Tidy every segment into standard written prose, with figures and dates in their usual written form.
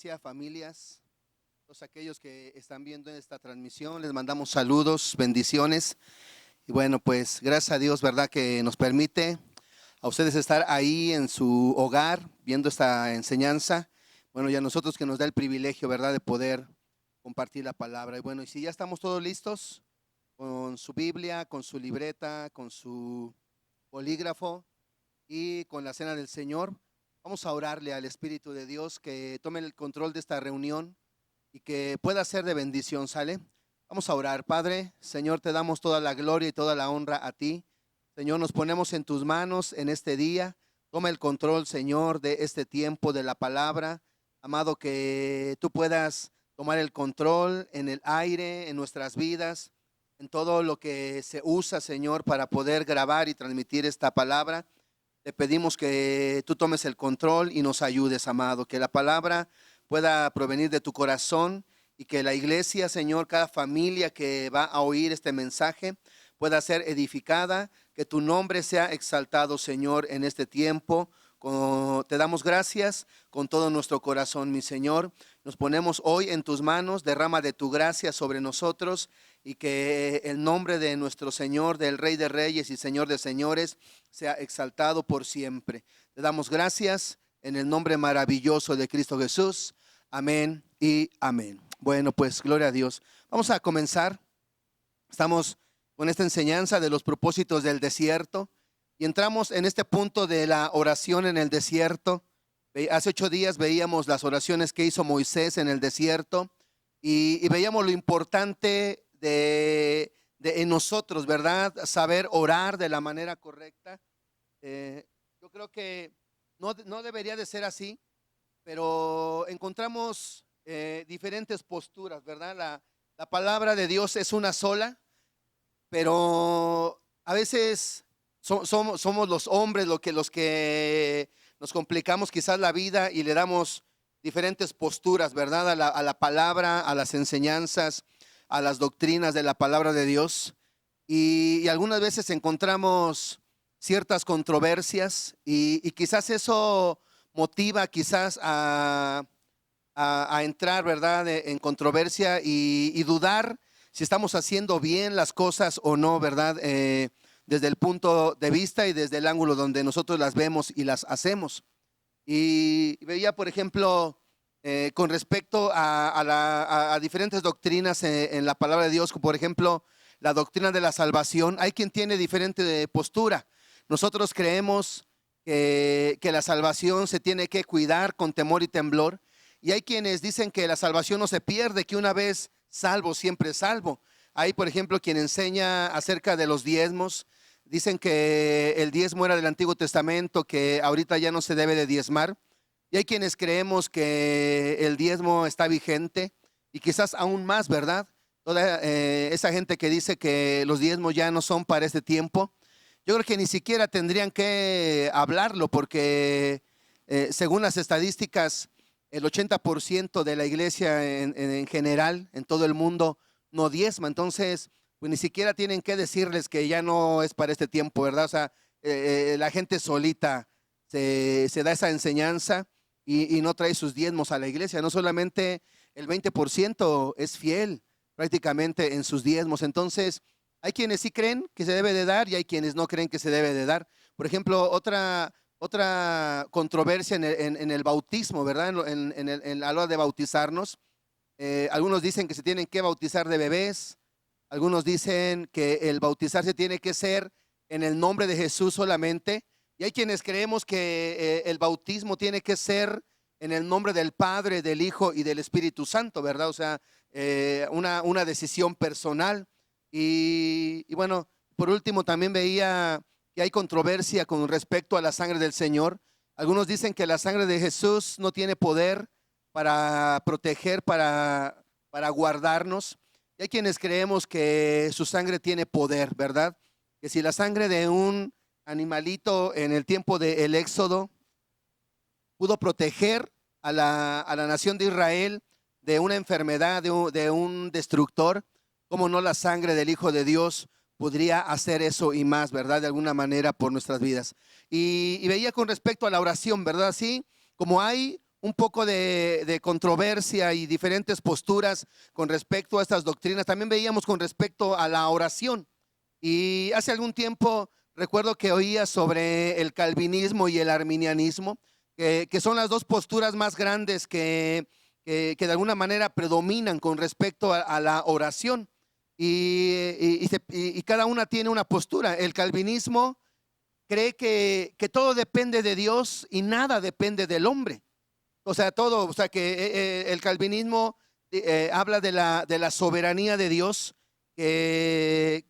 iglesia, familias, todos aquellos que están viendo esta transmisión, les mandamos saludos, bendiciones. Y bueno, pues gracias a Dios, ¿verdad? Que nos permite a ustedes estar ahí en su hogar viendo esta enseñanza. Bueno, y a nosotros que nos da el privilegio, ¿verdad? De poder compartir la palabra. Y bueno, y si ya estamos todos listos con su Biblia, con su libreta, con su bolígrafo y con la cena del Señor, vamos a orarle al Espíritu de Dios que tome el control de esta reunión y que pueda ser de bendición, ¿sale? Vamos a orar. Padre, Señor, te damos toda la gloria y toda la honra a ti. Señor, nos ponemos en tus manos en este día. Toma el control, Señor, de este tiempo de la palabra. Amado, que tú puedas tomar el control en el aire, en nuestras vidas, en todo lo que se usa, Señor, para poder grabar y transmitir esta palabra. Te pedimos que tú tomes el control y nos ayudes, amado, que la palabra pueda provenir de tu corazón y que la iglesia, Señor, cada familia que va a oír este mensaje pueda ser edificada, que tu nombre sea exaltado, Señor, en este tiempo. Te damos gracias con todo nuestro corazón, mi Señor. Nos ponemos hoy en tus manos, derrama de tu gracia sobre nosotros y que el nombre de nuestro Señor, del Rey de Reyes y Señor de Señores, sea exaltado por siempre. Te damos gracias en el nombre maravilloso de Cristo Jesús. Amén y amén. Bueno, pues gloria a Dios. Vamos a comenzar. Estamos con esta enseñanza de los propósitos del desierto y entramos en este punto de la oración en el desierto. Hace 8 días veíamos las oraciones que hizo Moisés en el desierto y veíamos lo importante en nosotros, ¿verdad? Saber orar de la manera correcta. Yo creo que no debería de ser así, pero encontramos diferentes posturas, ¿verdad? La palabra de Dios es una sola, pero a veces somos los hombres los que nos complicamos quizás la vida y le damos diferentes posturas, ¿verdad? A la palabra, a las enseñanzas, a las doctrinas de la palabra de Dios. Y algunas veces encontramos ciertas controversias y quizás eso motiva quizás a entrar, ¿verdad? En controversia y dudar si estamos haciendo bien las cosas o no, ¿verdad? Desde el punto de vista y desde el ángulo donde nosotros las vemos y las hacemos. Y veía, por ejemplo, con respecto a diferentes doctrinas en la palabra de Dios, como por ejemplo la doctrina de la salvación, hay quien tiene diferente postura. Nosotros creemos que la salvación se tiene que cuidar con temor y temblor, y hay quienes dicen que la salvación no se pierde, que una vez salvo, siempre salvo. Hay, por ejemplo, quien enseña acerca de los diezmos. Dicen que el diezmo era del Antiguo Testamento, que ahorita ya no se debe de diezmar. Y hay quienes creemos que el diezmo está vigente y quizás aún más, ¿verdad? Toda esa gente que dice que los diezmos ya no son para este tiempo, yo creo que ni siquiera tendrían que hablarlo porque según las estadísticas, el 80% de la iglesia en general, en todo el mundo, no diezma. Entonces, pues ni siquiera tienen que decirles que ya no es para este tiempo, ¿verdad? O sea, la gente solita se da esa enseñanza y no trae sus diezmos a la iglesia. No solamente el 20% es fiel prácticamente en sus diezmos. Entonces, hay quienes sí creen que se debe de dar y hay quienes no creen que se debe de dar. Por ejemplo, otra controversia en el bautismo, ¿verdad? A la hora de bautizarnos. Algunos dicen que se tienen que bautizar de bebés. Algunos dicen que el bautizarse tiene que ser en el nombre de Jesús solamente. Y hay quienes creemos que el bautismo tiene que ser en el nombre del Padre, del Hijo y del Espíritu Santo, ¿verdad? O sea, una decisión personal. Y bueno, por último también veía que hay controversia con respecto a la sangre del Señor. Algunos dicen que la sangre de Jesús no tiene poder para proteger, para guardarnos. Y hay quienes creemos que su sangre tiene poder, ¿verdad? Que si la sangre de un animalito en el tiempo del Éxodo pudo proteger a la nación de Israel de una enfermedad, de un destructor, ¿cómo no la sangre del Hijo de Dios podría hacer eso y más, ¿verdad? De alguna manera por nuestras vidas. Y veía con respecto a la oración, ¿verdad? Así como hay un poco de controversia y diferentes posturas con respecto a estas doctrinas. También veíamos con respecto a la oración. Y hace algún tiempo recuerdo que oía sobre el calvinismo y el arminianismo, que son las dos posturas más grandes que de alguna manera predominan con respecto a la oración. Y cada una tiene una postura. El calvinismo cree que todo depende de Dios y nada depende del hombre. O sea, todo, o sea, que el calvinismo habla de la soberanía de Dios, que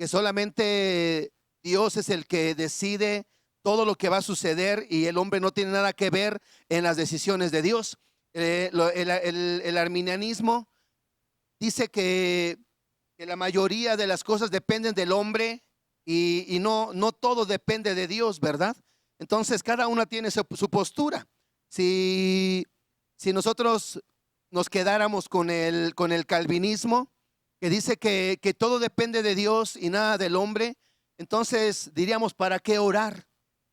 solamente Dios es el que decide todo lo que va a suceder y el hombre no tiene nada que ver en las decisiones de Dios. El arminianismo dice que la mayoría de las cosas dependen del hombre y no todo depende de Dios, ¿verdad? Entonces cada una tiene su postura. Si nosotros nos quedáramos con el calvinismo, que dice que todo depende de Dios y nada del hombre, entonces diríamos, ¿para qué orar?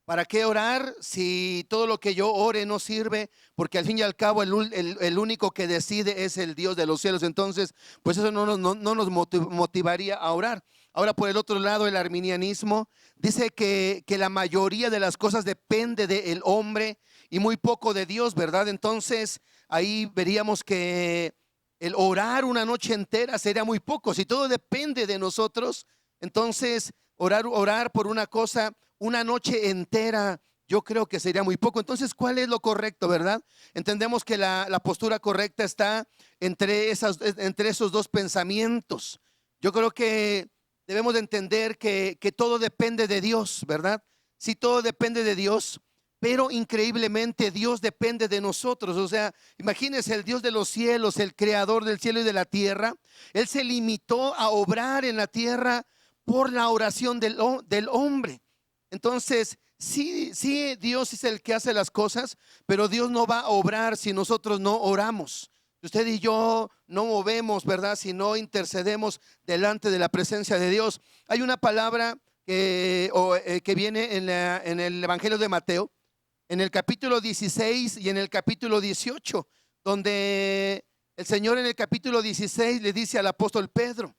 ¿Para qué orar si todo lo que yo ore no sirve? Porque al fin y al cabo el único que decide es el Dios de los cielos. Entonces, pues eso no nos motivaría a orar. Ahora, por el otro lado, el arminianismo dice que la mayoría de las cosas depende del hombre y muy poco de Dios, ¿verdad? Entonces, ahí veríamos que el orar una noche entera sería muy poco. Si todo depende de nosotros, entonces orar por una cosa una noche entera, yo creo que sería muy poco. Entonces, ¿cuál es lo correcto, verdad? Entendemos que la postura correcta está entre esos dos pensamientos. Yo creo que debemos de entender que todo depende de Dios, ¿verdad? Sí, todo depende de Dios, pero increíblemente Dios depende de nosotros. O sea, imagínense, el Dios de los cielos, el creador del cielo y de la tierra, Él se limitó a obrar en la tierra por la oración del hombre. Entonces, sí, Dios es el que hace las cosas, pero Dios no va a obrar si nosotros no oramos. Usted y yo no movemos, ¿verdad? Si no intercedemos delante de la presencia de Dios. Hay una palabra que viene en el Evangelio de Mateo, en el capítulo 16 y en el capítulo 18, donde el Señor en el capítulo 16 le dice al apóstol Pedro,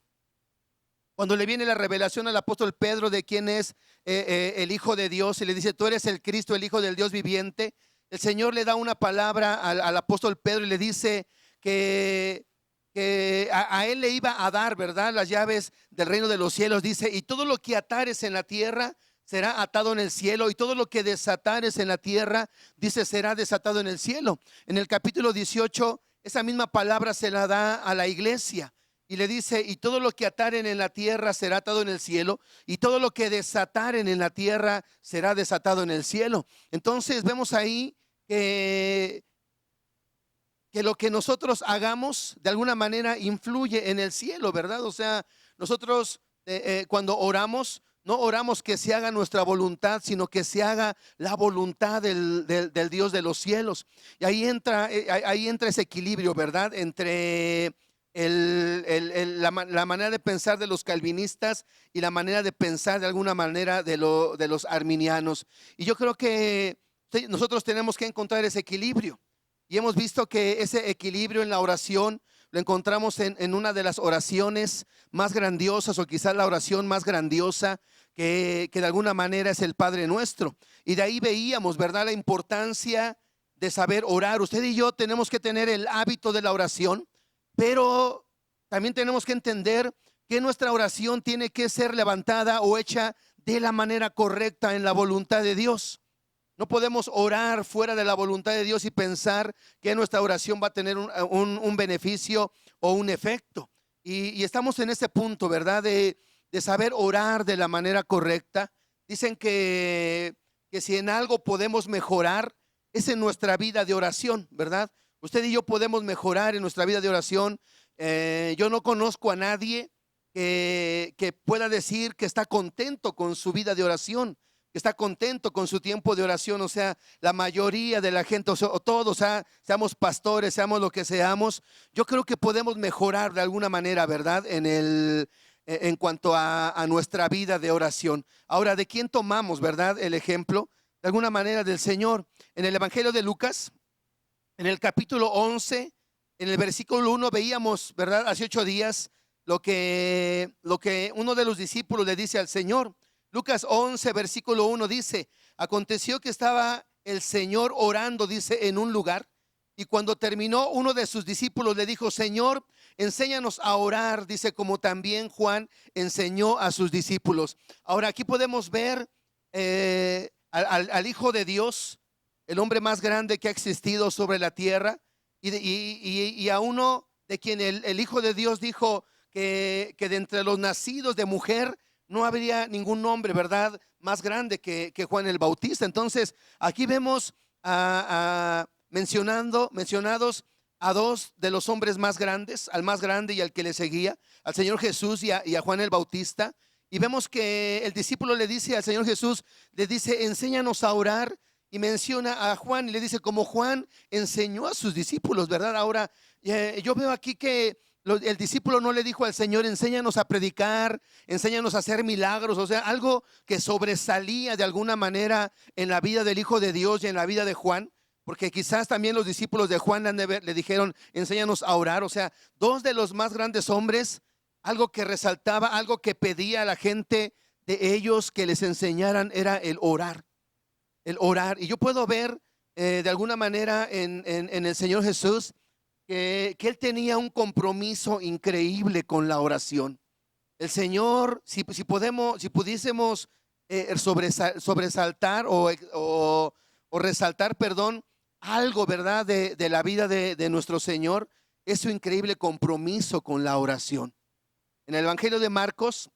cuando le viene la revelación al apóstol Pedro de quién es el Hijo de Dios, y le dice, tú eres el Cristo, el Hijo del Dios viviente, el Señor le da una palabra al apóstol Pedro y le dice que a él le iba a dar, ¿verdad?, las llaves del reino de los cielos. Dice, y todo lo que atares en la tierra será atado en el cielo, y todo lo que desatares en la tierra, dice, será desatado en el cielo. En el capítulo 18, esa misma palabra se la da a la iglesia. Y le dice, y todo lo que ataren en la tierra será atado en el cielo, y todo lo que desataren en la tierra será desatado en el cielo. Entonces vemos ahí que lo que nosotros hagamos de alguna manera influye en el cielo, ¿verdad? O sea, nosotros cuando oramos, no oramos que se haga nuestra voluntad, sino que se haga la voluntad del Dios de los cielos. Y ahí entra ese equilibrio, ¿verdad? Entre la manera de pensar de los calvinistas y la manera de pensar de alguna manera de los arminianos. Y yo creo que nosotros tenemos que encontrar ese equilibrio. Y hemos visto que ese equilibrio en la oración lo encontramos en una de las oraciones más grandiosas, o quizás la oración más grandiosa que de alguna manera es el Padre Nuestro. Y de ahí veíamos, ¿verdad?, la importancia de saber orar. Usted y yo tenemos que tener el hábito de la oración, pero también tenemos que entender que nuestra oración tiene que ser levantada o hecha de la manera correcta en la voluntad de Dios. No podemos orar fuera de la voluntad de Dios y pensar que nuestra oración va a tener un beneficio o un efecto. Y estamos en ese punto, ¿verdad?, de saber orar de la manera correcta. Dicen que si en algo podemos mejorar es en nuestra vida de oración, ¿verdad? Usted y yo podemos mejorar en nuestra vida de oración. Yo no conozco a nadie que pueda decir que está contento con su vida de oración, que está contento con su tiempo de oración. O sea, la mayoría de la gente, o todos, seamos pastores, seamos lo que seamos, yo creo que podemos mejorar de alguna manera, ¿verdad?, en cuanto a nuestra vida de oración. Ahora, ¿de quién tomamos, verdad, el ejemplo? De alguna manera del Señor. En el Evangelio de Lucas, En el capítulo 11, en el versículo 1 veíamos, ¿verdad? Hace 8 días lo que uno de los discípulos le dice al Señor. Lucas 11, versículo 1 dice: aconteció que estaba el Señor orando, dice, en un lugar, y cuando terminó, uno de sus discípulos le dijo: Señor, enséñanos a orar, dice, como también Juan enseñó a sus discípulos. Ahora aquí podemos ver al Hijo de Dios, el hombre más grande que ha existido sobre la tierra, y a uno de quien el Hijo de Dios dijo que de entre los nacidos de mujer no habría ningún hombre, ¿verdad?, más grande que Juan el Bautista. Entonces, aquí vemos mencionados a dos de los hombres más grandes, al más grande y al que le seguía, al Señor Jesús y a Juan el Bautista. Y vemos que el discípulo le dice al Señor Jesús, le dice: enséñanos a orar. Y menciona a Juan y le dice, como Juan enseñó a sus discípulos, ¿verdad? Ahora, yo veo aquí que el discípulo no le dijo al Señor: enséñanos a predicar, enséñanos a hacer milagros. O sea, algo que sobresalía de alguna manera en la vida del Hijo de Dios y en la vida de Juan, porque quizás también los discípulos de Juan le dijeron: enséñanos a orar. O sea, dos de los más grandes hombres, algo que resaltaba, algo que pedía a la gente de ellos que les enseñaran, era el orar. El orar. Y yo puedo ver de alguna manera en el Señor Jesús que Él tenía un compromiso increíble con la oración. El Señor, si pudiésemos sobresaltar o resaltar, perdón, algo, ¿verdad?, de la vida de nuestro Señor, es su increíble compromiso con la oración. En el Evangelio de Marcos,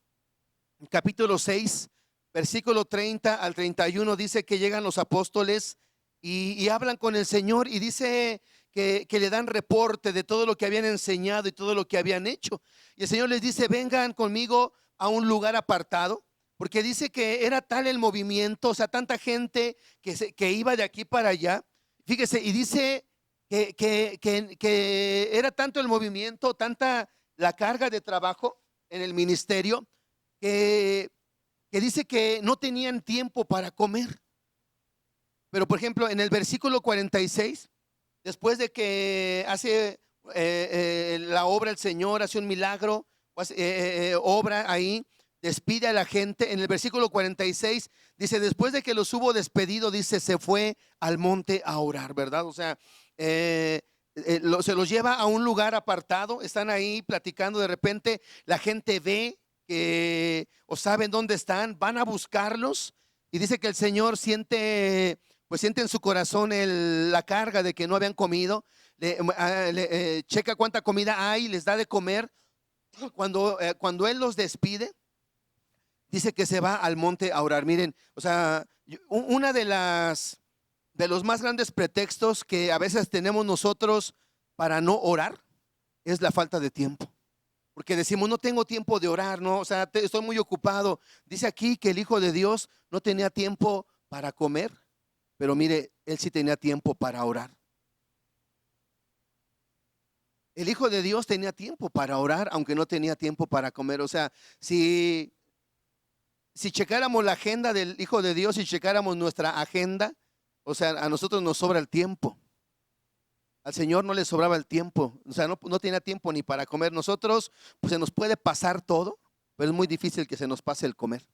capítulo 6, versículo 30 al 31, dice que llegan los apóstoles y hablan con el Señor, y dice que le dan reporte de todo lo que habían enseñado y todo lo que habían hecho. Y el Señor les dice: vengan conmigo a un lugar apartado, porque dice que era tal el movimiento, o sea, tanta gente que iba de aquí para allá. Fíjese, y dice que era tanto el movimiento, tanta la carga de trabajo en el ministerio, que dice que no tenían tiempo para comer. Pero por ejemplo, en el versículo 46, después de que hace la obra el Señor, hace un milagro, obra ahí, despide a la gente. En el versículo 46 dice: después de que los hubo despedido, dice, se fue al monte a orar, ¿verdad? O sea, se los lleva a un lugar apartado, están ahí platicando. De repente la gente ve o saben dónde están, van a buscarlos, y dice que el Señor siente en su corazón la carga de que no habían comido. Checa cuánta comida hay, les da de comer. Cuando Él los despide, dice que se va al monte a orar. Miren, o sea, una de los más grandes pretextos que a veces tenemos nosotros para no orar es la falta de tiempo. Porque decimos: no tengo tiempo de orar, no, o sea, estoy muy ocupado. Dice aquí que el Hijo de Dios no tenía tiempo para comer, pero mire, Él sí tenía tiempo para orar. El Hijo de Dios tenía tiempo para orar, aunque no tenía tiempo para comer. O sea, si checáramos la agenda del Hijo de Dios y checáramos nuestra agenda, o sea, a nosotros nos sobra el tiempo. Al Señor no le sobraba el tiempo, o sea, no tenía tiempo ni para comer. Nosotros, pues se nos puede pasar todo, pero es muy difícil que se nos pase el comer.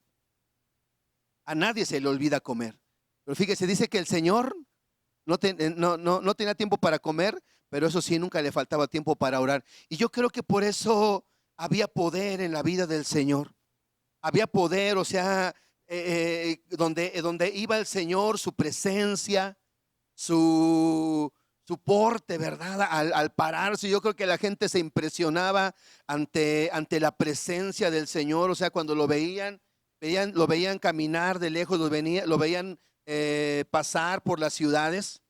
A nadie se le olvida comer. Pero fíjese, dice que el Señor no tenía tiempo para comer, pero eso sí, nunca le faltaba tiempo para orar. Y yo creo que por eso había poder en la vida del Señor. Había poder, o sea, donde iba el Señor, su presencia, su porte, ¿verdad? Al pararse, yo creo que la gente se impresionaba ante la presencia del Señor. O sea, cuando lo veían caminar de lejos, lo veían pasar por las ciudades.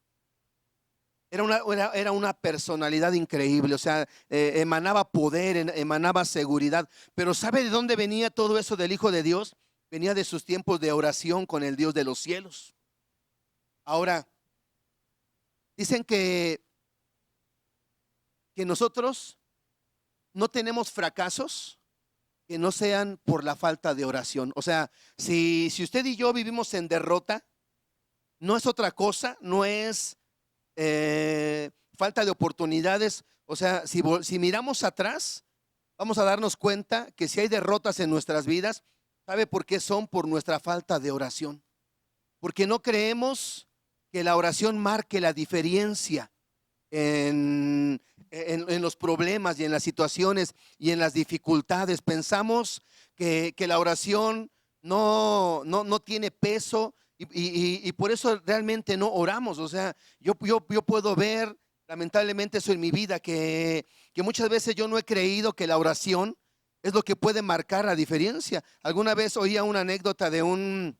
Era una personalidad increíble, o sea, emanaba poder, emanaba seguridad. Pero ¿sabe de dónde venía todo eso del Hijo de Dios? Venía de sus tiempos de oración con el Dios de los cielos. Ahora, dicen que nosotros no tenemos fracasos que no sean por la falta de oración. O sea, si usted y yo vivimos en derrota, no es otra cosa, no es falta de oportunidades. O sea, si miramos atrás, vamos a darnos cuenta que si hay derrotas en nuestras vidas, ¿sabe por qué son? Por nuestra falta de oración. Porque no creemos que la oración marque la diferencia en los problemas y en las situaciones y en las dificultades. Pensamos que la oración no tiene peso y por eso realmente no oramos. O sea, yo puedo ver lamentablemente eso en mi vida, que muchas veces yo no he creído que la oración es lo que puede marcar la diferencia. Alguna vez oía una anécdota de un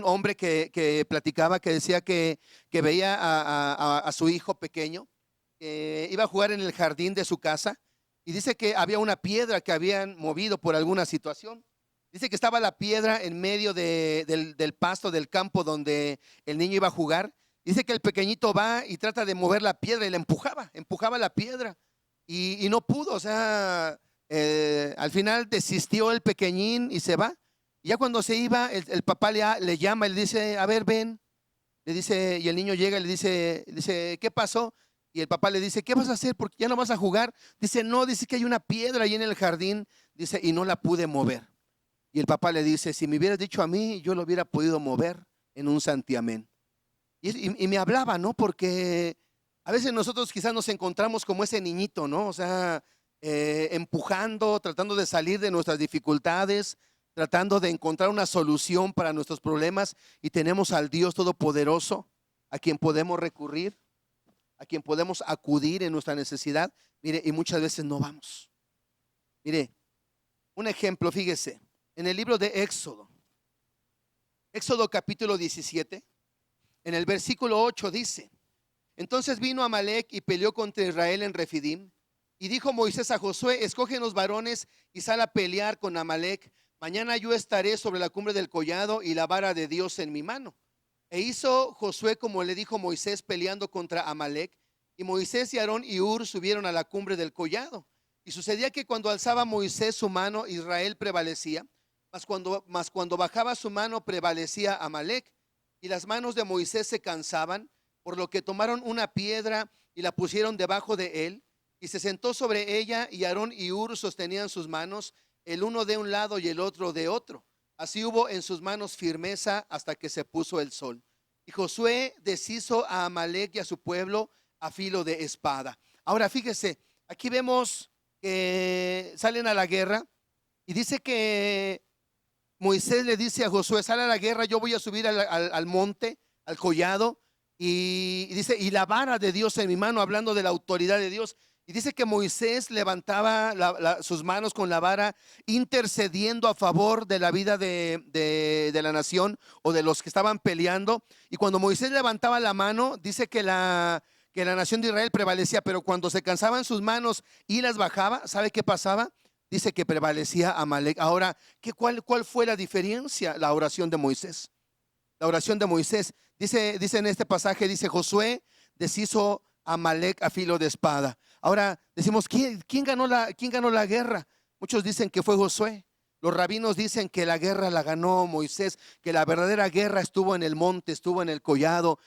hombre que platicaba, que decía que veía a su hijo pequeño, que iba a jugar en el jardín de su casa, y dice que había una piedra que habían movido por alguna situación. Dice que estaba la piedra en medio del pasto del campo donde el niño iba a jugar. Dice que el pequeñito va y trata de mover la piedra y la empujaba la piedra y no pudo. O sea, al final desistió el pequeñín y se va. Y ya cuando se iba, el papá le llama y le dice, a ver, ven. Le dice, y el niño llega y le dice, ¿qué pasó? Y el papá le dice, ¿qué vas a hacer? Porque ya no vas a jugar. Dice, no, dice que hay una piedra ahí en el jardín. Dice, y no la pude mover. Y el papá le dice, si me hubieras dicho a mí, yo lo hubiera podido mover en un santiamén. Y me hablaba, ¿no? Porque a veces nosotros quizás nos encontramos como ese niñito, ¿no? O sea, empujando, tratando de salir de nuestras dificultades, tratando de encontrar una solución para nuestros problemas, y tenemos al Dios Todopoderoso a quien podemos recurrir, a quien podemos acudir en nuestra necesidad. Mire, y muchas veces no vamos. Mire, un ejemplo, fíjese, en el libro de Éxodo capítulo 17, en el versículo 8 dice, entonces vino Amalec y peleó contra Israel en Refidim, y dijo Moisés a Josué, escógenos varones y sal a pelear con Amalec. Mañana yo estaré sobre la cumbre del collado y la vara de Dios en mi mano. E hizo Josué como le dijo Moisés, peleando contra Amalec. Y Moisés y Aarón y Hur subieron a la cumbre del collado. Y sucedía que cuando alzaba Moisés su mano, Israel prevalecía, mas cuando bajaba su mano, prevalecía Amalec. Y las manos de Moisés se cansaban, por lo que tomaron una piedra y la pusieron debajo de él, y se sentó sobre ella, y Aarón y Hur sostenían sus manos, el uno de un lado y el otro de otro. Así hubo en sus manos firmeza hasta que se puso el sol. Y Josué deshizo a Amalec y a su pueblo a filo de espada. Ahora fíjese, aquí vemos que salen a la guerra, y dice que Moisés le dice a Josué, sale a la guerra, yo voy a subir al monte, al collado, y dice, y la vara de Dios en mi mano, hablando de la autoridad de Dios. Y dice que Moisés levantaba sus manos con la vara, intercediendo a favor de la vida de la nación o de los que estaban peleando. Y cuando Moisés levantaba la mano, dice que la nación de Israel prevalecía, pero cuando se cansaban sus manos y las bajaba, ¿sabe qué pasaba? Dice que prevalecía Amalec. Ahora, ¿cuál fue la diferencia? La oración de Moisés. La oración de Moisés. Dice en este pasaje, dice, Josué deshizo a Amalec a filo de espada. Ahora decimos, ¿quién ganó la guerra? Muchos dicen que fue Josué. Los rabinos dicen que la guerra la ganó Moisés, que la verdadera guerra estuvo en el monte, estuvo en el collado,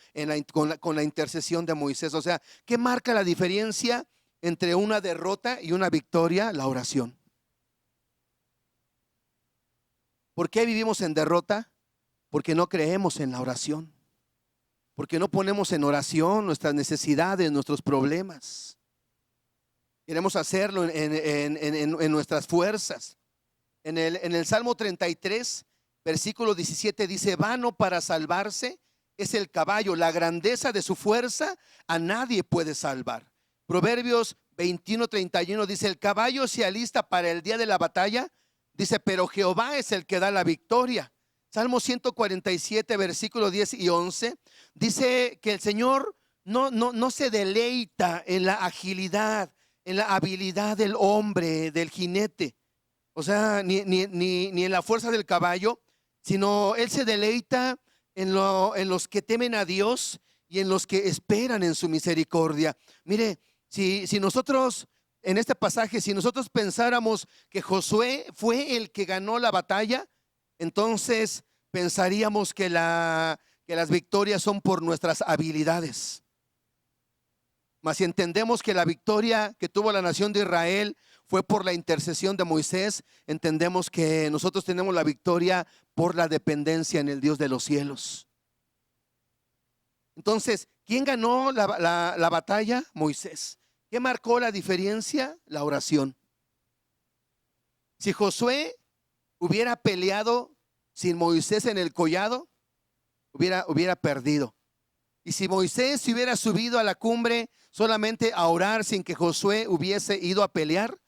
con la intercesión de Moisés. O sea, ¿qué marca la diferencia entre una derrota y una victoria? La oración. ¿Por qué vivimos en derrota? Porque no creemos en la oración. Porque no ponemos en oración nuestras necesidades, nuestros problemas. Queremos hacerlo en nuestras fuerzas. En el Salmo 33, versículo 17 dice, vano para salvarse es el caballo, la grandeza de su fuerza a nadie puede salvar. Proverbios 21:31 dice, el caballo se alista para el día de la batalla, dice, pero Jehová es el que da la victoria. Salmo 147, versículo 10 y 11, dice que el Señor no se deleita en la agilidad, en la habilidad del hombre, del jinete, o sea, ni en la fuerza del caballo, sino Él se deleita en los que temen a Dios y en los que esperan en su misericordia. Mire, si nosotros, en este pasaje, si nosotros pensáramos que Josué fue el que ganó la batalla, entonces pensaríamos que las victorias son por nuestras habilidades. Mas si entendemos que la victoria que tuvo la nación de Israel fue por la intercesión de Moisés, entendemos que nosotros tenemos la victoria por la dependencia en el Dios de los cielos. Entonces, ¿quién ganó la batalla? Moisés. ¿Qué marcó la diferencia? La oración. Si Josué hubiera peleado sin Moisés en el collado, hubiera perdido. Y si Moisés se hubiera subido a la cumbre solamente a orar sin que Josué hubiese ido a pelear,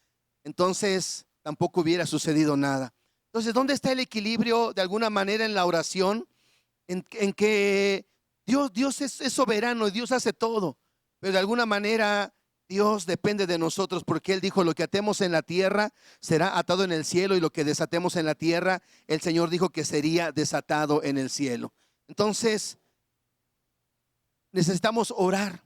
entonces tampoco hubiera sucedido nada. Entonces, ¿dónde está el equilibrio de alguna manera en la oración? En que Dios es soberano y Dios hace todo, pero de alguna manera Dios depende de nosotros, porque Él dijo: lo que atemos en la tierra será atado en el cielo, y lo que desatemos en la tierra, el Señor dijo que sería desatado en el cielo. Entonces, necesitamos orar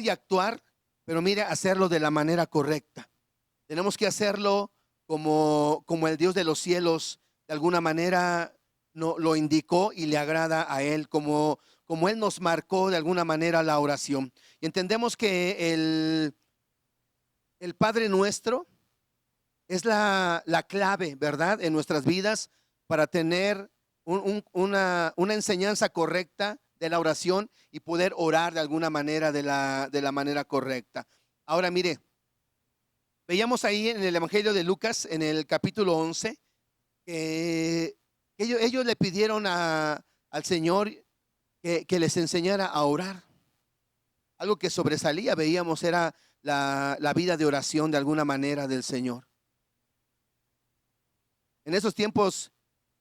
y actuar, pero mire, hacerlo de la manera correcta. Tenemos que hacerlo como el Dios de los cielos de alguna manera no, lo indicó y le agrada a Él, como Él nos marcó de alguna manera la oración. Y entendemos que el Padre Nuestro es la clave, ¿verdad?, en nuestras vidas para tener una enseñanza correcta de la oración y poder orar de alguna manera de la manera correcta. Ahora mire, veíamos ahí en el Evangelio de Lucas, en el capítulo 11, que ellos le pidieron al Señor que les enseñara a orar. Algo que sobresalía, veíamos, era la vida de oración de alguna manera del Señor. En esos tiempos,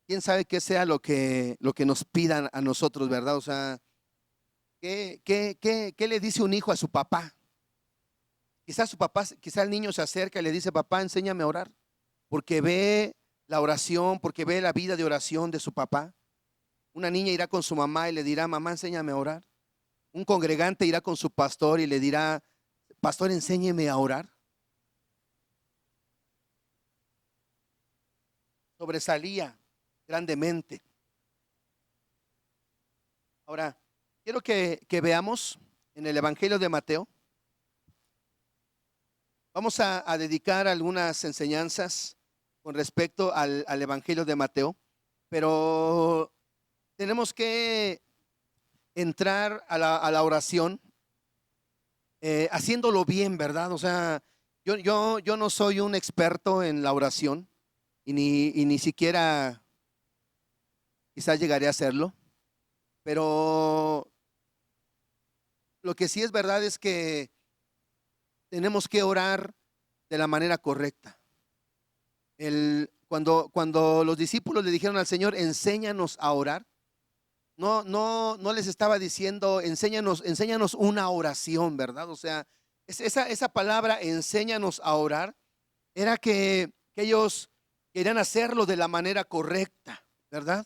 quién sabe qué sea lo que nos pidan a nosotros, ¿verdad? O sea, ¿qué le dice un hijo a su papá? Quizás el niño se acerca y le dice: papá, enséñame a orar, porque ve la oración, porque ve la vida de oración de su papá. Una niña irá con su mamá y le dirá: mamá, enséñame a orar. Un congregante irá con su pastor y le dirá: pastor, enséñeme a orar. Sobresalía grandemente. Ahora, quiero que veamos en el Evangelio de Mateo. Vamos a dedicar algunas enseñanzas con respecto al Evangelio de Mateo, pero tenemos que entrar a la oración haciéndolo bien, ¿verdad? O sea, yo no soy un experto en la oración y ni siquiera quizás llegaré a hacerlo, pero lo que sí es verdad es que tenemos que orar de la manera correcta. Cuando los discípulos le dijeron al Señor: enséñanos a orar, no les estaba diciendo: enséñanos una oración, ¿verdad? O sea, esa palabra, enséñanos a orar, era que ellos querían hacerlo de la manera correcta, ¿verdad?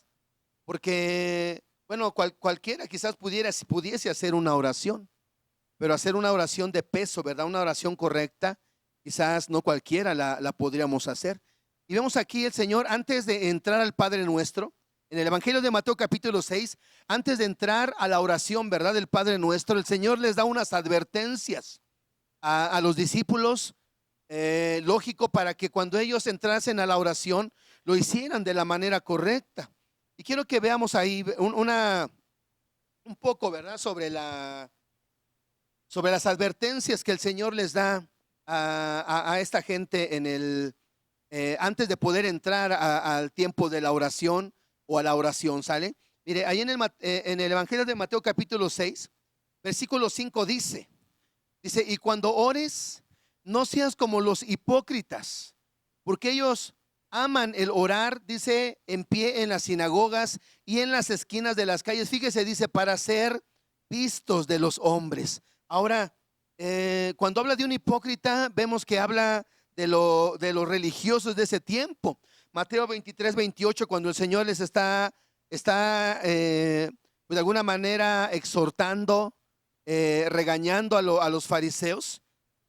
Porque, bueno, cualquiera quizás pudiese hacer una oración, pero hacer una oración de peso, ¿verdad? Una oración correcta, quizás no cualquiera la podríamos hacer. Y vemos aquí el Señor, antes de entrar al Padre Nuestro, en el Evangelio de Mateo capítulo 6, antes de entrar a la oración, ¿verdad?, del Padre Nuestro, el Señor les da unas advertencias a los discípulos, lógico, para que cuando ellos entrasen a la oración, lo hicieran de la manera correcta. Y quiero que veamos ahí un poco, ¿verdad?, sobre las advertencias que el Señor les da a esta gente antes de poder entrar al tiempo de la oración o a la oración, ¿sale? Mire, ahí en el Evangelio de Mateo capítulo 6, versículo 5 dice, y cuando ores, no seas como los hipócritas, porque ellos aman el orar, dice, en pie en las sinagogas y en las esquinas de las calles. Fíjese, dice, para ser vistos de los hombres. Ahora, cuando habla de un hipócrita, vemos que habla de los religiosos de ese tiempo. Mateo 23, 28, cuando el Señor les está pues de alguna manera exhortando, regañando a los fariseos.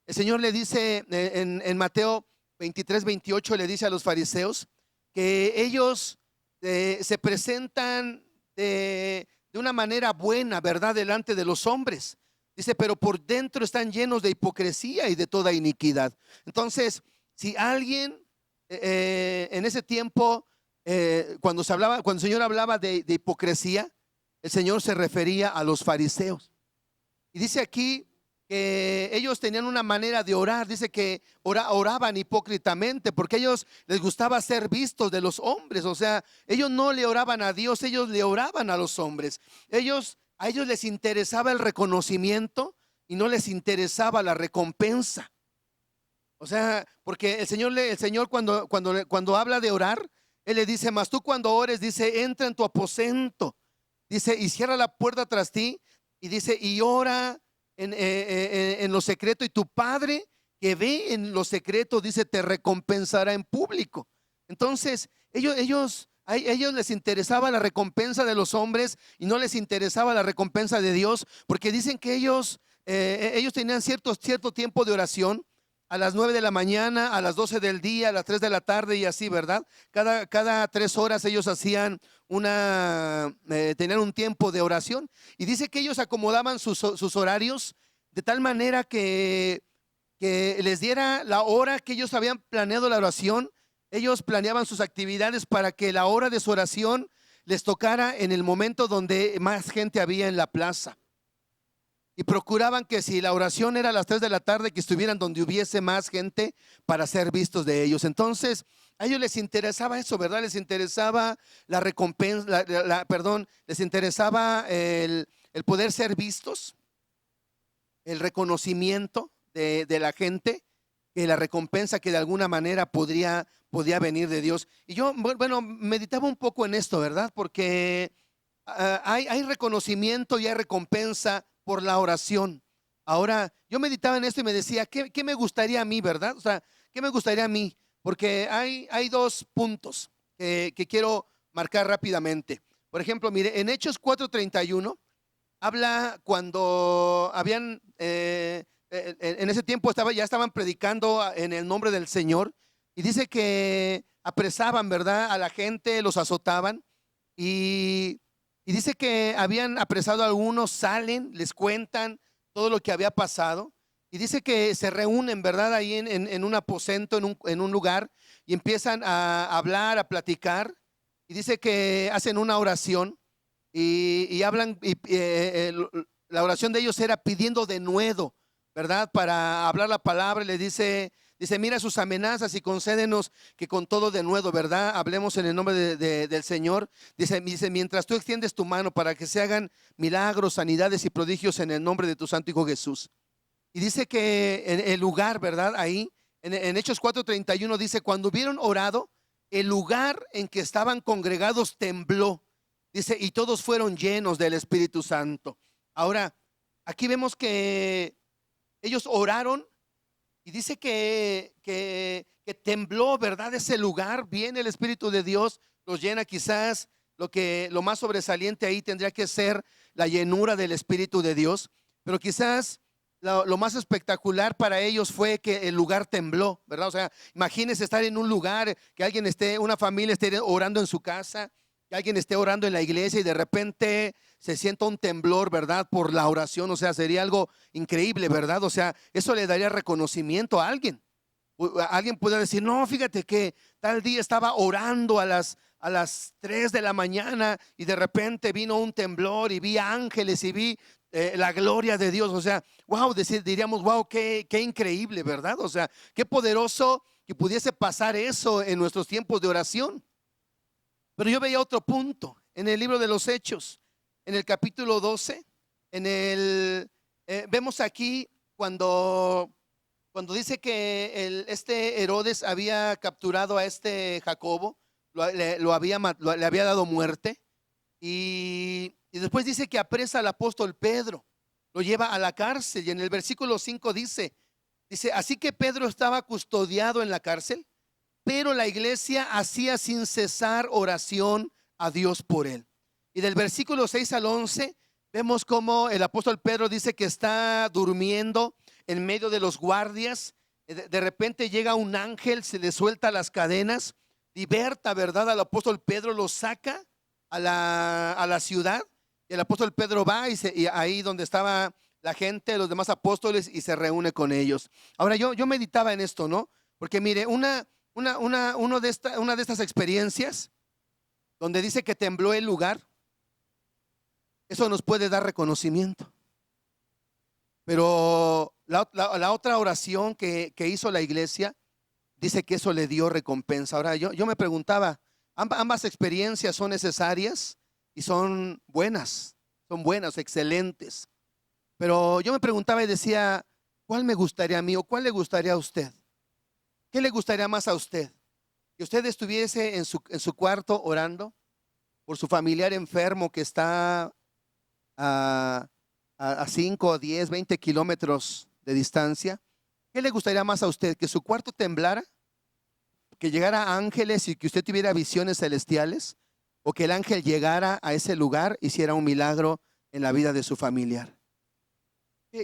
El Señor le dice en Mateo 23, 28, le dice a los fariseos que ellos se presentan de una manera buena, ¿verdad?, delante de los hombres, Dice, pero por dentro están llenos de hipocresía y de toda iniquidad. Entonces, si alguien en ese tiempo, cuando el Señor hablaba de hipocresía, el Señor se refería a los fariseos. Y dice aquí que ellos tenían una manera de orar. Dice que oraban hipócritamente porque a ellos les gustaba ser vistos de los hombres. O sea, ellos no le oraban a Dios, ellos le oraban a los hombres. A ellos les interesaba el reconocimiento y no les interesaba la recompensa. O sea, porque el Señor cuando habla de orar, Él le dice, mas tú cuando ores, dice, entra en tu aposento, dice, y cierra la puerta tras ti, y dice, y ora en lo secreto, y tu Padre que ve en lo secreto, dice, te recompensará en público. Entonces, a ellos les interesaba la recompensa de los hombres y no les interesaba la recompensa de Dios, porque dicen que ellos tenían cierto tiempo de oración. A las 9 de la mañana, a las 12 del día, a las 3 de la tarde y así, ¿verdad? Cada 3 horas ellos hacían tenían un tiempo de oración. Y dice que ellos acomodaban sus horarios de tal manera que les diera la hora que ellos habían planeado la oración. Ellos planeaban sus actividades para que la hora de su oración les tocara en el momento donde más gente había en la plaza. Y procuraban que si la oración era a las 3 de la tarde, que estuvieran donde hubiese más gente para ser vistos de ellos. Entonces, a ellos les interesaba eso, ¿verdad? Les interesaba la recompensa, les interesaba el poder ser vistos, el reconocimiento de la gente, que la recompensa que de alguna manera podía venir de Dios. Y yo, bueno, meditaba un poco en esto, ¿verdad? Porque hay reconocimiento y hay recompensa por la oración. Ahora, yo meditaba en esto y me decía, ¿qué me gustaría a mí, verdad? O sea, ¿qué me gustaría a mí? Porque hay 2 puntos que quiero marcar rápidamente. Por ejemplo, mire, en Hechos 4:31 habla cuando habían, en ese tiempo ya estaban predicando en el nombre del Señor, y dice que apresaban, ¿verdad?, a la gente, los azotaban, y dice que habían apresado a algunos, salen, les cuentan todo lo que había pasado. Y dice que se reúnen, ¿verdad? Ahí en un aposento, en un lugar, y empiezan a hablar, a platicar. Y dice que hacen una oración y hablan, la oración de ellos era pidiendo denuedo, ¿verdad? Para hablar la palabra. Y le dice, mira sus amenazas y concédenos que con todo denuedo, ¿verdad? Hablemos en el nombre del Señor. Dice, mientras tú extiendes tu mano para que se hagan milagros, sanidades y prodigios en el nombre de tu santo Hijo Jesús. Y dice que en el lugar, ¿verdad? Ahí, en Hechos 4:31 dice, cuando hubieron orado, el lugar en que estaban congregados tembló. Dice, y todos fueron llenos del Espíritu Santo. Ahora, aquí vemos que ellos oraron y dice que tembló, ¿verdad? Ese lugar, viene el Espíritu de Dios, los llena. Quizás lo más sobresaliente ahí tendría que ser la llenura del Espíritu de Dios, pero quizás lo más espectacular para ellos fue que el lugar tembló, ¿verdad? O sea, imagínense estar en un lugar, que una familia esté orando en su casa, que alguien esté orando en la iglesia y de repente se sienta un temblor, ¿verdad? Por la oración. O sea, sería algo increíble, ¿verdad? O sea, eso le daría reconocimiento a alguien. Alguien puede decir, no, fíjate que tal día estaba orando a las 3 de la mañana y de repente vino un temblor y vi ángeles y vi la gloria de Dios. O sea, wow, diríamos, wow, qué increíble, ¿verdad? O sea, qué poderoso que pudiese pasar eso en nuestros tiempos de oración. Pero yo veía otro punto en el libro de los Hechos, en el capítulo 12, vemos aquí cuando dice que este Herodes había capturado a este Jacobo, le había dado muerte, y después dice que apresa al apóstol Pedro, lo lleva a la cárcel, y en el versículo 5 dice, así que Pedro estaba custodiado en la cárcel, pero la iglesia hacía sin cesar oración a Dios por él. Y del versículo 6 al 11 vemos cómo el apóstol Pedro dice que está durmiendo en medio de los guardias. De repente llega un ángel, se le suelta las cadenas, liberta, ¿verdad?, al apóstol Pedro, lo saca a la ciudad. Y el apóstol Pedro va y ahí donde estaba la gente, los demás apóstoles, y se reúne con ellos. Ahora yo meditaba en esto, ¿no? Porque mire, una de estas experiencias donde dice que tembló el lugar, eso nos puede dar reconocimiento. Pero la otra oración que hizo la iglesia dice que eso le dio recompensa. Ahora yo me preguntaba, ambas experiencias son necesarias y son buenas, excelentes. Pero yo me preguntaba y decía, ¿cuál me gustaría a mí o cuál le gustaría a usted? ¿Qué le gustaría más a usted? ¿Que usted estuviese en su cuarto orando por su familiar enfermo que está a 5, 10, 20 kilómetros de distancia? ¿Qué le gustaría más a usted? ¿Que su cuarto temblara? ¿Que llegara ángeles y que usted tuviera visiones celestiales? ¿O que el ángel llegara a ese lugar, hiciera un milagro en la vida de su familiar?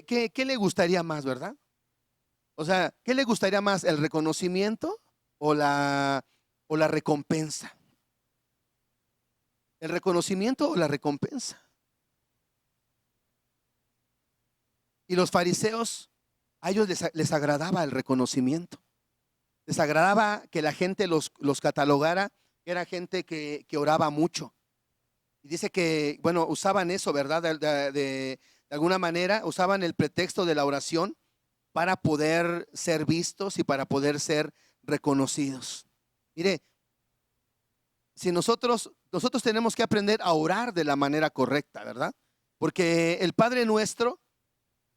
¿Qué le gustaría más, verdad? O sea, ¿qué le gustaría más? ¿El reconocimiento o la recompensa? ¿El reconocimiento o la recompensa? Y los fariseos, a ellos les agradaba el reconocimiento. Les agradaba que la gente los catalogara, que era gente que oraba mucho. Y dice que, bueno, usaban eso, ¿verdad? De alguna manera, usaban el pretexto de la oración para poder ser vistos y para poder ser reconocidos. Mire, si nosotros tenemos que aprender a orar de la manera correcta, ¿verdad? Porque el Padre Nuestro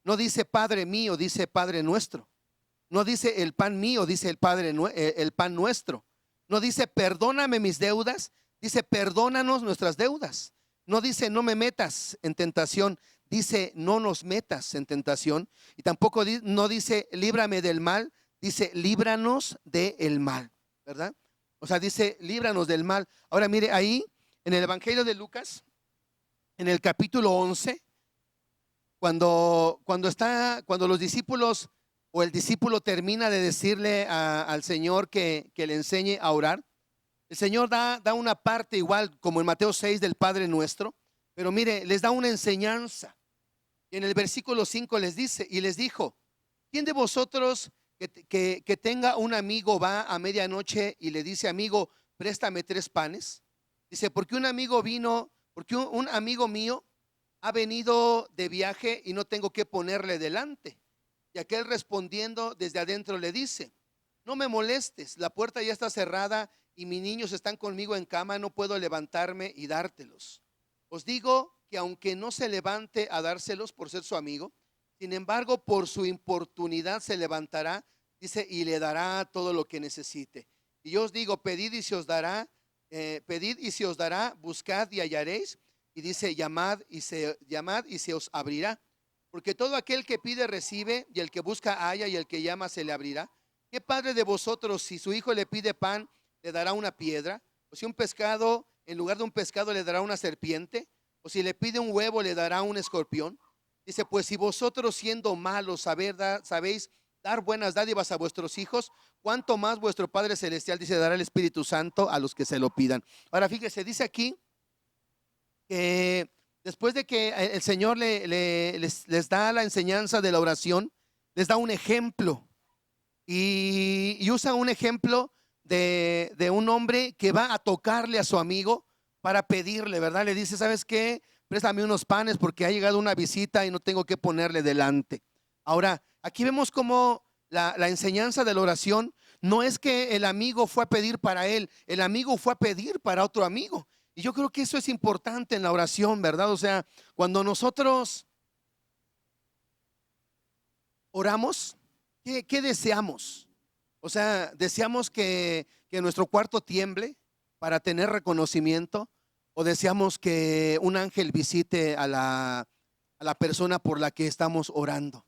no dice Padre mío, dice Padre Nuestro. No dice el pan mío, dice el pan nuestro. No dice perdóname mis deudas, dice perdónanos nuestras deudas. No dice no me metas en tentación, dice no nos metas en tentación. Y tampoco no dice líbrame del mal, dice líbranos del mal, ¿verdad? O sea, dice líbranos del mal. Ahora mire, ahí en el Evangelio de Lucas, en el capítulo 11, cuando los discípulos o el discípulo termina de decirle al Señor que le enseñe a orar, el Señor da una parte igual como en Mateo 6 del Padre Nuestro, pero mire, les da una enseñanza. Y en el versículo 5 les dice, y les dijo, ¿quién de vosotros que tenga un amigo va a medianoche y le dice, amigo, préstame 3 panes? Dice, porque un amigo mío ha venido de viaje y no tengo que ponerle delante. Y aquel respondiendo desde adentro le dice, no me molestes, la puerta ya está cerrada y mis niños están conmigo en cama, no puedo levantarme y dártelos. Os digo que aunque no se levante a dárselos por ser su amigo, sin embargo por su importunidad se levantará, dice, y le dará todo lo que necesite. Y yo os digo, pedid y se os dará, buscad y hallaréis, y dice, llamad y se os abrirá. Porque todo aquel que pide recibe, y el que busca halla, y el que llama se le abrirá. ¿Qué padre de vosotros, si su hijo le pide pan, le dará una piedra? O si un pescado, en lugar de un pescado, le dará una serpiente? O si le pide un huevo, le dará un escorpión. Dice, pues si vosotros siendo malos sabéis dar buenas dádivas a vuestros hijos, cuánto más vuestro Padre Celestial, dice, dará el Espíritu Santo a los que se lo pidan. Ahora fíjese, dice aquí que después de que el Señor les da la enseñanza de la oración, les da un ejemplo y usa un ejemplo de un hombre que va a tocarle a su amigo para pedirle, ¿verdad? Le dice, ¿sabes qué? Préstame unos panes porque ha llegado una visita y no tengo que ponerle delante. Ahora, aquí vemos cómo la enseñanza de la oración no es que el amigo fue a pedir para él, el amigo fue a pedir para otro amigo. Y yo creo que eso es importante en la oración, ¿verdad? O sea, cuando nosotros oramos, ¿qué deseamos? O sea, deseamos que nuestro cuarto tiemble para tener reconocimiento, o deseamos que un ángel visite a la persona por la que estamos orando.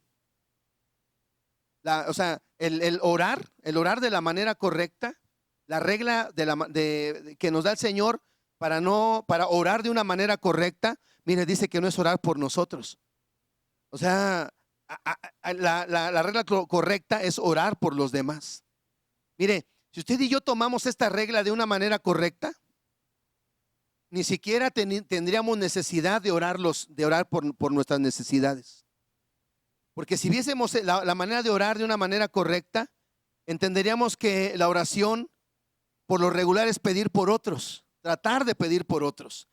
O sea, el orar de la manera correcta, la regla que nos da el Señor para orar de una manera correcta, mire, dice que no es orar por nosotros. O sea, la regla correcta es orar por los demás. Mire, si usted y yo tomamos esta regla de una manera correcta, ni siquiera tendríamos necesidad de orar por nuestras necesidades. Porque si viésemos la manera de orar de una manera correcta, entenderíamos que la oración por lo regular es pedir por otros, tratar de pedir por otros.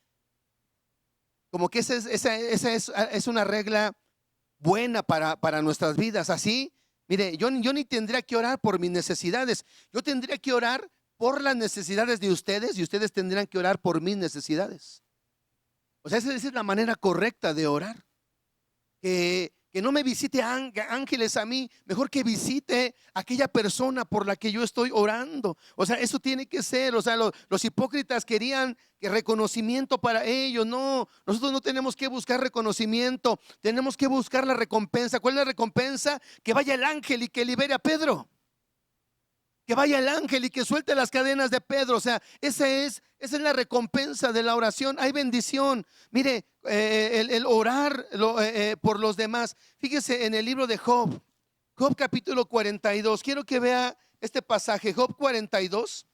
Como que esa es una regla buena para nuestras vidas. Así, mire, yo ni tendría que orar por mis necesidades, yo tendría que orar por las necesidades de ustedes y ustedes tendrían que orar por mis necesidades. O sea, esa es la manera correcta de orar. Que no me visite ángeles a mí, mejor que visite a aquella persona por la que yo estoy orando. O sea, eso tiene que ser. O sea, los hipócritas querían que reconocimiento para ellos. No, nosotros no tenemos que buscar reconocimiento, tenemos que buscar la recompensa. ¿Cuál es la recompensa? Que vaya el ángel y que libere a Pedro. Que vaya el ángel y que suelte las cadenas de Pedro. O sea, esa es la recompensa de la oración. Hay bendición. Mire, el orar por los demás. Fíjese en el libro de Job, Job capítulo 42. Quiero que vea este pasaje, Job 42.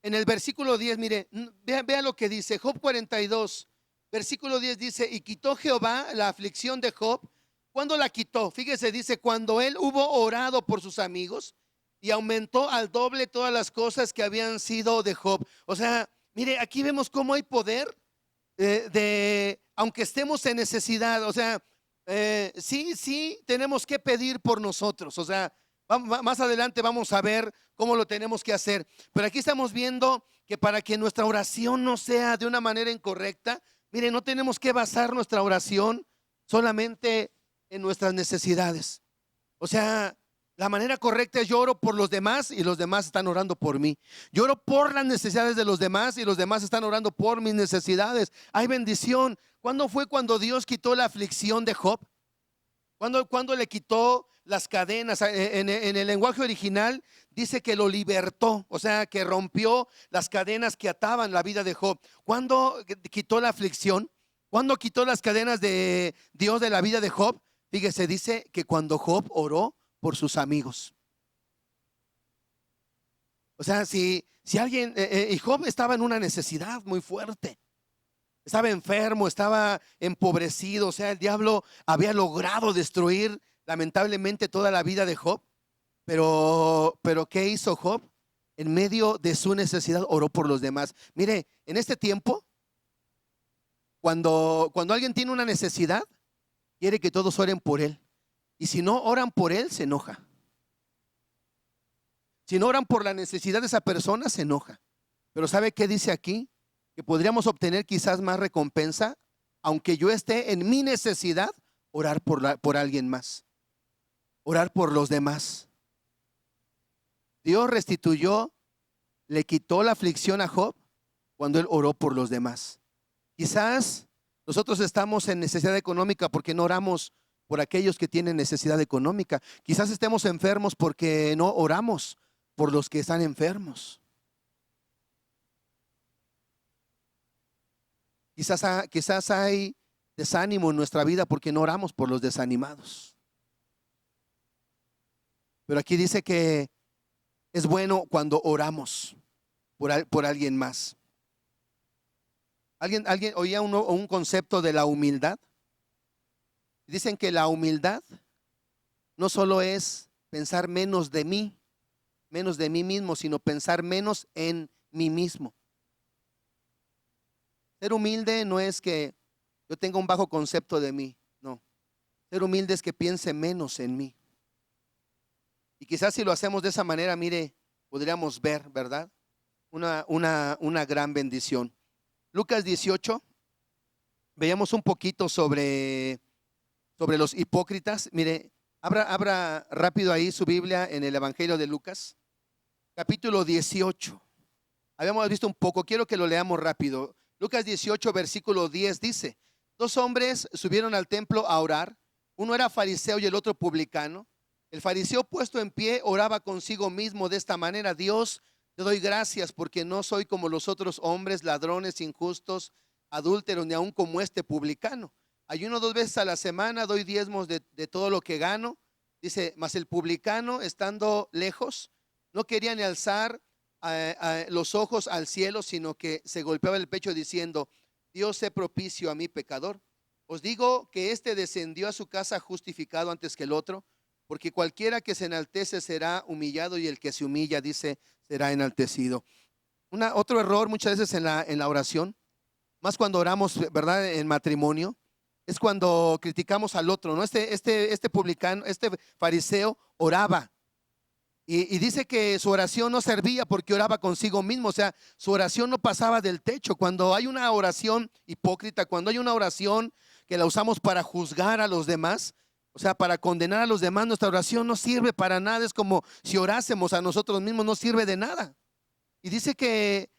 En el versículo 10, mire, vea lo que dice. Job 42, versículo 10 dice: y quitó Jehová la aflicción de Job. ¿Cuándo la quitó? Fíjese, dice: cuando él hubo orado por sus amigos, y aumentó al doble todas las cosas que habían sido de Job. O sea, mire, aquí vemos cómo hay poder aunque estemos en necesidad. O sea, sí tenemos que pedir por nosotros. O sea, más adelante vamos a ver cómo lo tenemos que hacer. Pero aquí estamos viendo que para que nuestra oración no sea de una manera incorrecta, mire, no tenemos que basar nuestra oración solamente en nuestras necesidades. O sea, la manera correcta es: yo oro por los demás y los demás están orando por mí. Yo oro por las necesidades de los demás y los demás están orando por mis necesidades. Hay bendición. ¿Cuándo fue cuando Dios quitó la aflicción de Job? ¿Cuándo le quitó las cadenas? En el lenguaje original dice que lo libertó, o sea, que rompió las cadenas que ataban la vida de Job. ¿Cuándo quitó la aflicción? ¿Cuándo quitó las cadenas de Dios de la vida de Job? Fíjese, dice que cuando Job oró por sus amigos. O sea, si alguien, y Job estaba en una necesidad muy fuerte, estaba enfermo, estaba empobrecido. O sea, el diablo había logrado destruir lamentablemente toda la vida de Job. Pero ¿qué hizo Job? En medio de su necesidad oró por los demás. Mire, en este tiempo, cuando alguien tiene una necesidad, quiere que todos oren por él. Y si no oran por él, se enoja. Si no oran por la necesidad de esa persona, se enoja. Pero ¿sabe qué dice aquí? Que podríamos obtener quizás más recompensa, aunque yo esté en mi necesidad, orar por alguien más, orar por los demás. Dios restituyó, le quitó la aflicción a Job cuando él oró por los demás. Quizás nosotros estamos en necesidad económica porque no oramos por aquellos que tienen necesidad económica. Quizás estemos enfermos porque no oramos por los que están enfermos. Quizás hay desánimo en nuestra vida porque no oramos por los desanimados. Pero aquí dice que es bueno cuando oramos por alguien más. ¿Alguien oía un concepto de la humildad? Dicen que la humildad no solo es pensar menos de mí mismo, sino pensar menos en mí mismo. Ser humilde no es que yo tenga un bajo concepto de mí, no. Ser humilde es que piense menos en mí. Y quizás si lo hacemos de esa manera, mire, podríamos ver, ¿verdad? Una gran bendición. Lucas 18, veamos un poquito sobre los hipócritas. Mire, abra rápido ahí su Biblia en el Evangelio de Lucas, capítulo 18. Habíamos visto un poco, quiero que lo leamos rápido. Lucas 18, versículo 10 dice: dos hombres subieron al templo a orar, uno era fariseo y el otro publicano. El fariseo, puesto en pie, oraba consigo mismo de esta manera: Dios, te doy gracias porque no soy como los otros hombres, ladrones, injustos, adúlteros, ni aun como este publicano. Ayuno 2 veces a la semana, doy diezmos de todo lo que gano. Dice, mas el publicano, estando lejos, no quería ni alzar los ojos al cielo, sino que se golpeaba el pecho diciendo: Dios, sé propicio a mi pecador. Os digo que éste descendió a su casa justificado antes que el otro, porque cualquiera que se enaltece será humillado y el que se humilla, dice, será enaltecido. Otro error muchas veces en la oración, más cuando oramos, ¿verdad? En matrimonio, es cuando criticamos al otro, ¿no? Este publicano, este fariseo oraba y dice que su oración no servía porque oraba consigo mismo, o sea, su oración no pasaba del techo. Cuando hay una oración hipócrita, cuando hay una oración que la usamos para juzgar a los demás, o sea, para condenar a los demás, nuestra oración no sirve para nada. Es como si orásemos a nosotros mismos, no sirve de nada. Y dice que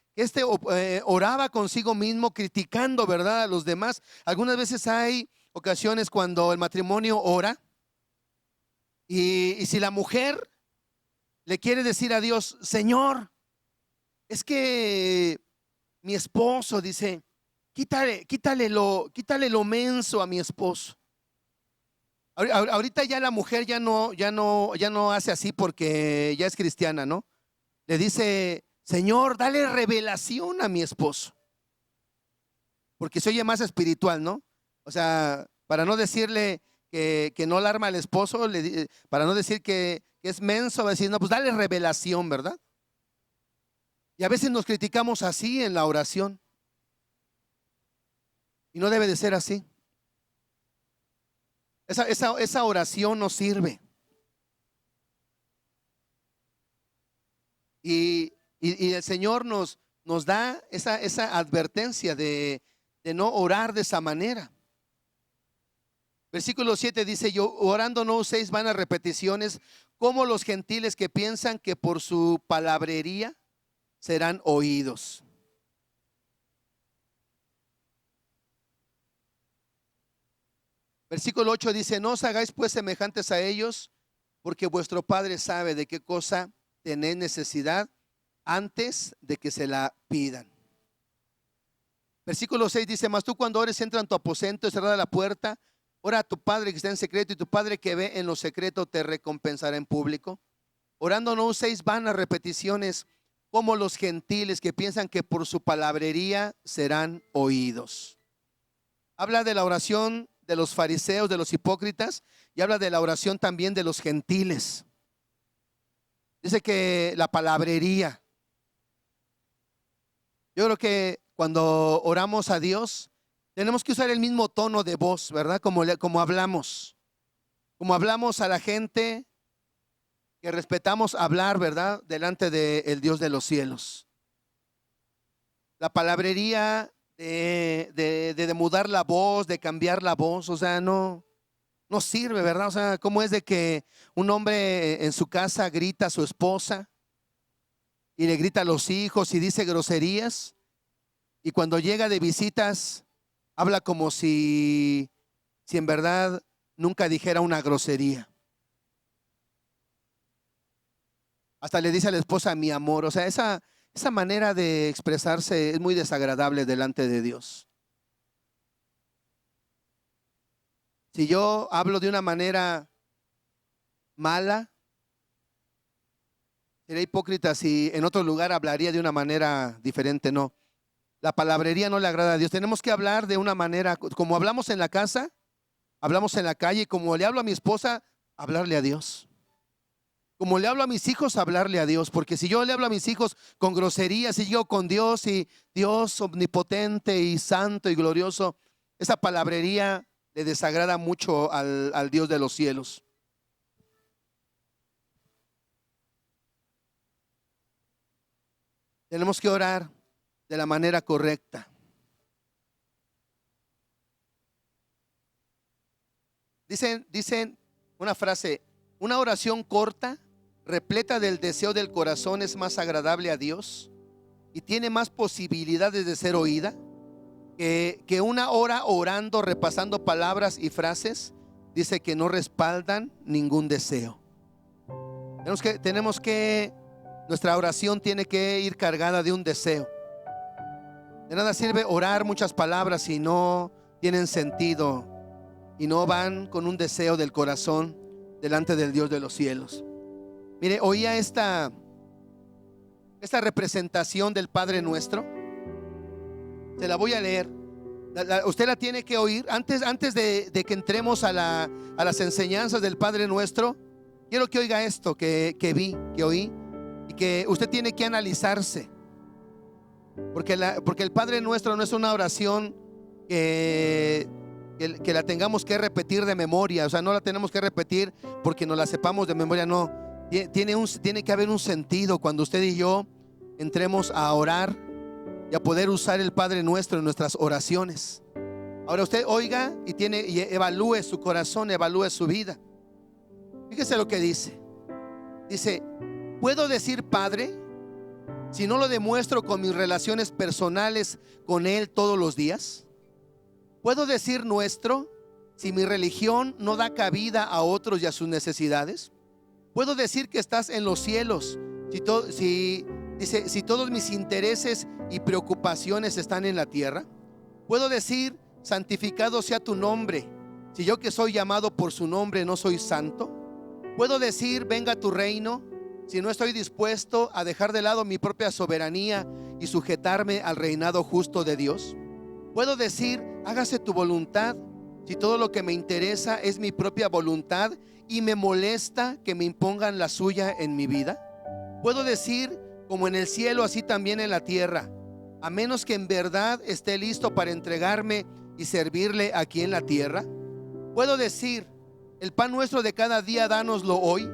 oraba consigo mismo, criticando, ¿verdad?, a los demás. Algunas veces hay ocasiones cuando el matrimonio ora y si la mujer le quiere decir a Dios, Señor, es que mi esposo, dice, quítale lo menso a mi esposo. Ahorita ya la mujer ya no hace así porque ya es cristiana, ¿no? Le dice, Señor, dale revelación a mi esposo. Porque se oye más espiritual, ¿no? O sea, para no decirle que no alarma al esposo, para no decir que es menso, va a decir, no, pues dale revelación, ¿verdad? Y a veces nos criticamos así en la oración. Y no debe de ser así. Esa oración no sirve. Y el Señor nos da esa advertencia de no orar de esa manera. Versículo 7 dice, yo orando no uséis vanas repeticiones como los gentiles que piensan que por su palabrería serán oídos. Versículo 8 dice, no os hagáis pues semejantes a ellos, porque vuestro Padre sabe de qué cosa tenéis necesidad antes de que se la pidan. Versículo 6 dice, mas tú cuando ores entra en tu aposento y cerrada la puerta, ora a tu Padre que está en secreto y tu Padre que ve en lo secreto te recompensará en público. Orando no uséis vanas repeticiones como los gentiles que piensan que por su palabrería serán oídos. Habla de la oración de los fariseos, de los hipócritas, y habla de la oración también de los gentiles. Dice que la palabrería. Yo creo que cuando oramos a Dios, tenemos que usar el mismo tono de voz, ¿verdad? Como hablamos. Como hablamos a la gente que respetamos hablar, ¿verdad? Delante del Dios de los cielos. La palabrería de mudar la voz, de cambiar la voz, o sea, no sirve, ¿verdad? O sea, ¿cómo es de que un hombre en su casa grita a su esposa y le grita a los hijos y dice groserías? Y cuando llega de visitas, habla como si en verdad nunca dijera una grosería. Hasta le dice a la esposa, mi amor. O sea, esa manera de expresarse es muy desagradable delante de Dios. Si yo hablo de una manera mala, sería hipócrita si en otro lugar hablaría de una manera diferente. No, la palabrería no le agrada a Dios. Tenemos que hablar de una manera, como hablamos en la casa, hablamos en la calle, y como le hablo a mi esposa, hablarle a Dios. Como le hablo a mis hijos, hablarle a Dios. Porque si yo le hablo a mis hijos con groserías y yo con Dios y Dios omnipotente y santo y glorioso, esa palabrería le desagrada mucho al Dios de los cielos. Tenemos que orar de la manera correcta. Dicen una frase, una oración corta, repleta del deseo del corazón, es más agradable a Dios y tiene más posibilidades de ser oída que una hora orando, repasando palabras y frases, dice que no respaldan ningún deseo. Nuestra oración tiene que ir cargada de un deseo. De nada sirve orar muchas palabras si no tienen sentido y no van con un deseo del corazón delante del Dios de los cielos. Mire, oía esta representación del Padre Nuestro. Se la voy a leer. Usted la tiene que oír. Antes de que entremos a las enseñanzas del Padre Nuestro, quiero que oiga esto que oí, y que usted tiene que analizarse. Porque el Padre Nuestro no es una oración que la tengamos que repetir de memoria. O sea, no la tenemos que repetir porque nos la sepamos de memoria, no. Tiene que haber un sentido cuando usted y yo entremos a orar y a poder usar el Padre Nuestro en nuestras oraciones. Ahora usted oiga y evalúe su corazón, evalúe su vida. Fíjese lo que dice. Dice: ¿puedo decir Padre si no lo demuestro con mis relaciones personales con Él todos los días? ¿Puedo decir nuestro si mi religión no da cabida a otros y a sus necesidades? ¿Puedo decir que estás en los cielos si todos mis intereses y preocupaciones están en la tierra? ¿Puedo decir santificado sea tu nombre si yo, que soy llamado por su nombre, no soy santo? ¿Puedo decir venga tu reino si no estoy dispuesto a dejar de lado mi propia soberanía y sujetarme al reinado justo de Dios? ¿Puedo decir hágase tu voluntad si todo lo que me interesa es mi propia voluntad y me molesta que me impongan la suya en mi vida? ¿Puedo decir como en el cielo, así también en la tierra, a menos que en verdad esté listo para entregarme y servirle aquí en la tierra? ¿Puedo decir el pan nuestro de cada día dánoslo hoy,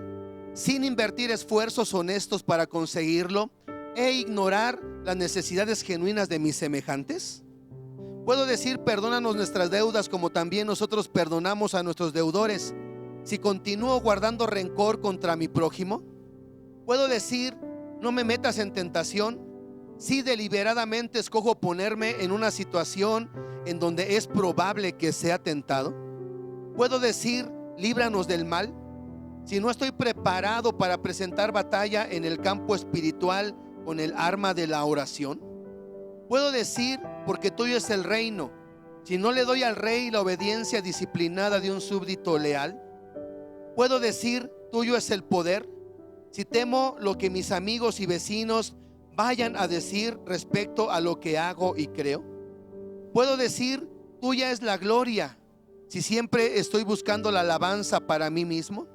sin invertir esfuerzos honestos para conseguirlo e ignorar las necesidades genuinas de mis semejantes? ¿Puedo decir perdónanos nuestras deudas como también nosotros perdonamos a nuestros deudores, si continúo guardando rencor contra mi prójimo? ¿Puedo decir no me metas en tentación si deliberadamente escojo ponerme en una situación en donde es probable que sea tentado? ¿Puedo decir líbranos del mal si no estoy preparado para presentar batalla en el campo espiritual con el arma de la oración? ¿Puedo decir porque tuyo es el reino si no le doy al rey la obediencia disciplinada de un súbdito leal? ¿Puedo decir tuyo es el poder si temo lo que mis amigos y vecinos vayan a decir respecto a lo que hago y creo? ¿Puedo decir tuya es la gloria si siempre estoy buscando la alabanza para mí mismo?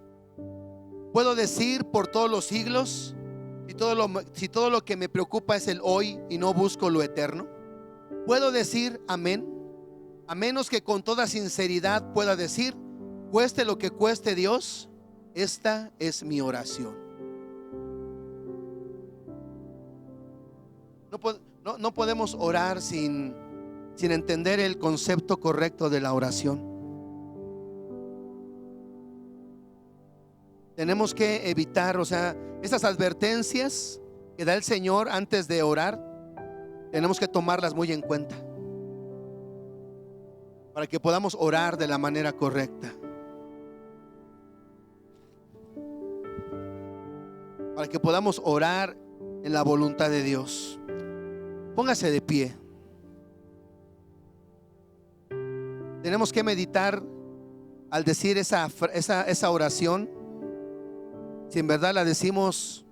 ¿Puedo decir por todos los siglos si todo lo que me preocupa es el hoy y no busco lo eterno? ¿Puedo decir amén? A menos que con toda sinceridad pueda decir, cueste lo que cueste Dios, esta es mi oración. No podemos orar sin entender el concepto correcto de la oración. Tenemos que evitar, esas advertencias que da el Señor antes de orar, tenemos que tomarlas muy en cuenta para que podamos orar de la manera correcta, para que podamos orar en la voluntad de Dios. Póngase de pie. Tenemos que meditar al decir esa oración, si en verdad la decimos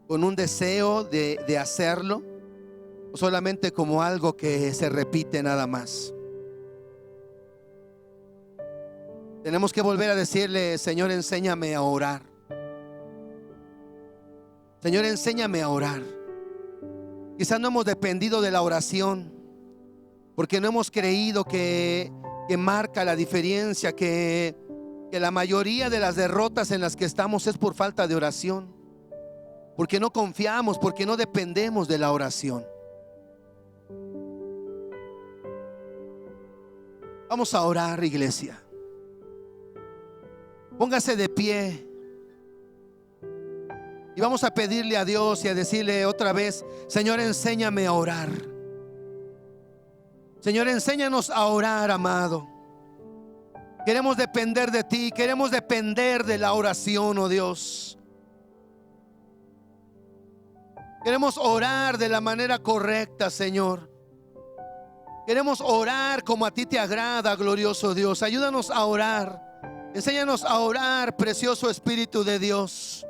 con un deseo de hacerlo, o solamente como algo que se repite nada más. Tenemos que volver a decirle: Señor, enséñame a orar. Señor, enséñame a orar. Quizás no hemos dependido de la oración porque no hemos creído que marca la diferencia, que la mayoría de las derrotas en las que estamos es por falta de oración, porque no confiamos, porque no dependemos de la oración. Vamos a orar, iglesia. Póngase de pie y vamos a pedirle a Dios y a decirle otra vez: Señor, enséñame a orar. Señor, enséñanos a orar, amado. Queremos depender de ti, queremos depender de la oración, oh Dios. Queremos orar de la manera correcta, Señor. Queremos orar como a ti te agrada, glorioso Dios. Ayúdanos a orar. Enséñanos a orar, precioso Espíritu de Dios.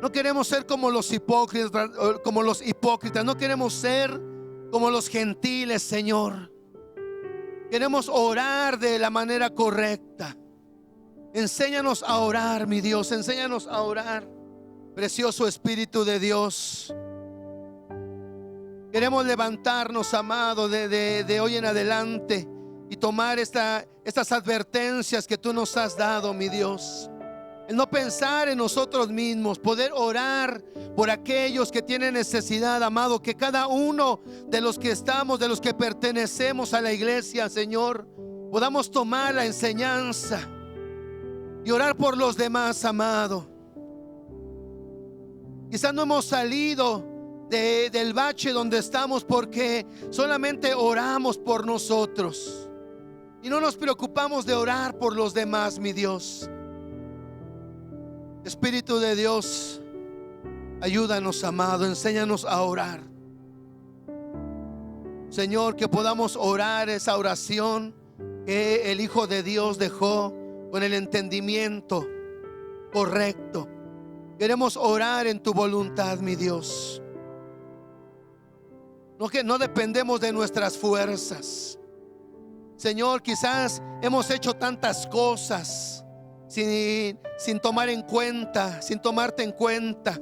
No queremos ser como los hipócritas. No queremos ser como los gentiles, Señor. Queremos orar de la manera correcta. Enséñanos a orar, mi Dios, enséñanos a orar. Precioso Espíritu de Dios, queremos levantarnos, amado, de hoy en adelante y tomar estas advertencias que tú nos has dado, mi Dios. El no pensar en nosotros mismos, poder orar por aquellos que tienen necesidad, amado, que cada uno de los que estamos, de los que pertenecemos a la iglesia, Señor, podamos tomar la enseñanza y orar por los demás, amado. Quizás no hemos salido del bache donde estamos porque solamente oramos por nosotros y no nos preocupamos de orar por los demás, mi Dios. Espíritu de Dios, ayúdanos, amado, enséñanos a orar. Señor, que podamos orar esa oración que el Hijo de Dios dejó con el entendimiento correcto. Queremos orar en tu voluntad, mi Dios. No dependemos de nuestras fuerzas. Señor, quizás hemos hecho tantas cosas sin tomar en cuenta, sin tomarte en cuenta.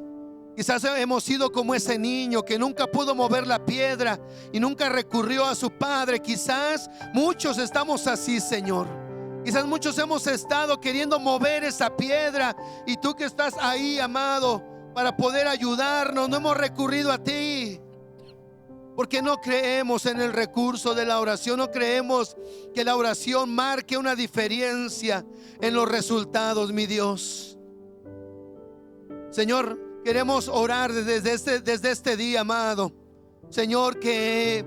Quizás hemos sido como ese niño que nunca pudo mover la piedra y nunca recurrió a su padre. Quizás muchos estamos así, Señor. Quizás muchos hemos estado queriendo mover esa piedra y tú que estás ahí, amado, para poder ayudarnos, no hemos recurrido a ti. Porque no creemos en el recurso de la oración, no creemos que la oración marque una diferencia en los resultados, mi Dios. Señor, queremos orar desde este día, amado. Señor, que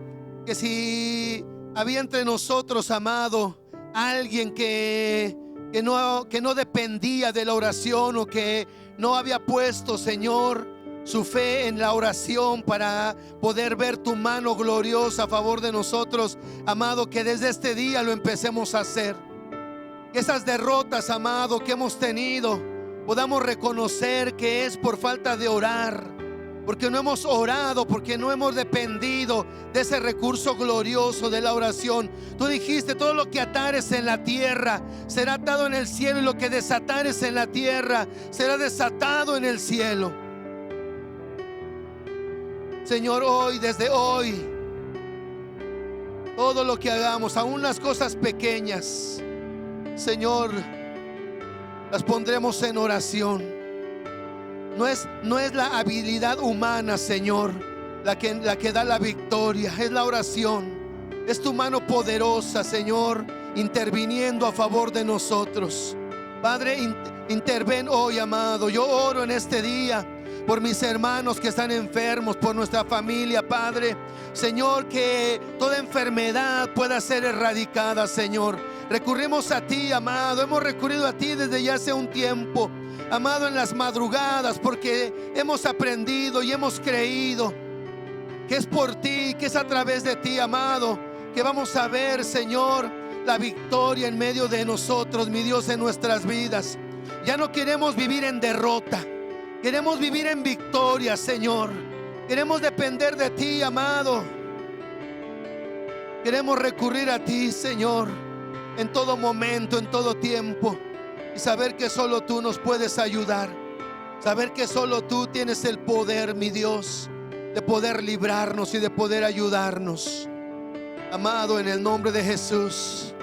si había entre nosotros, amado, alguien que no dependía de la oración o que no había puesto, Señor, su fe en la oración para poder ver tu mano gloriosa a favor de nosotros, amado, que desde este día lo empecemos a hacer. Que esas derrotas, amado, que hemos tenido, podamos reconocer que es por falta de orar, porque no hemos orado, porque no hemos dependido de ese recurso glorioso de la oración. Tú dijiste: todo lo que atares en la tierra será atado en el cielo, y lo que desatares en la tierra será desatado en el cielo. Señor, hoy, desde hoy, todo lo que hagamos, aún las cosas pequeñas, Señor, las pondremos en oración. No es la habilidad humana, Señor, la que da la victoria. Es la oración. Es tu mano poderosa, Señor, interviniendo a favor de nosotros. Padre, interven hoy, amado. Yo oro en este día por mis hermanos que están enfermos, por nuestra familia, Padre. Señor, que toda enfermedad pueda ser erradicada, Señor. Recurrimos a ti, amado. Hemos recurrido a ti desde ya hace un tiempo, amado, en las madrugadas, porque hemos aprendido y hemos creído que es por ti, que es a través de ti, amado, que vamos a ver, Señor, la victoria en medio de nosotros, mi Dios, en nuestras vidas. Ya no queremos vivir en derrota, queremos vivir en victoria, Señor. Queremos depender de ti, amado. Queremos recurrir a ti, Señor, en todo momento, en todo tiempo, y saber que solo tú nos puedes ayudar. Saber que solo tú tienes el poder, mi Dios, de poder librarnos y de poder ayudarnos. Amado, en el nombre de Jesús,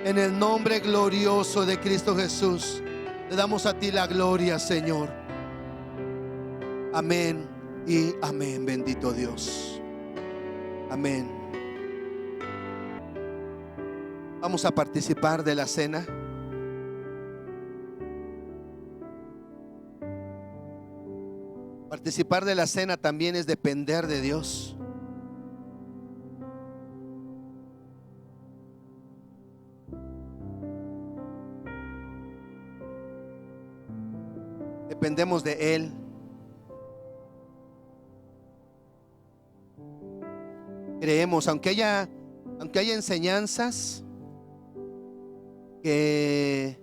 en el nombre glorioso de Cristo Jesús, le damos a ti la gloria, Señor. Amén y amén. Bendito Dios. Amén. Vamos a participar de la cena. Participar de la cena también es depender de Dios. Dependemos de Él. Creemos, aunque haya enseñanzas que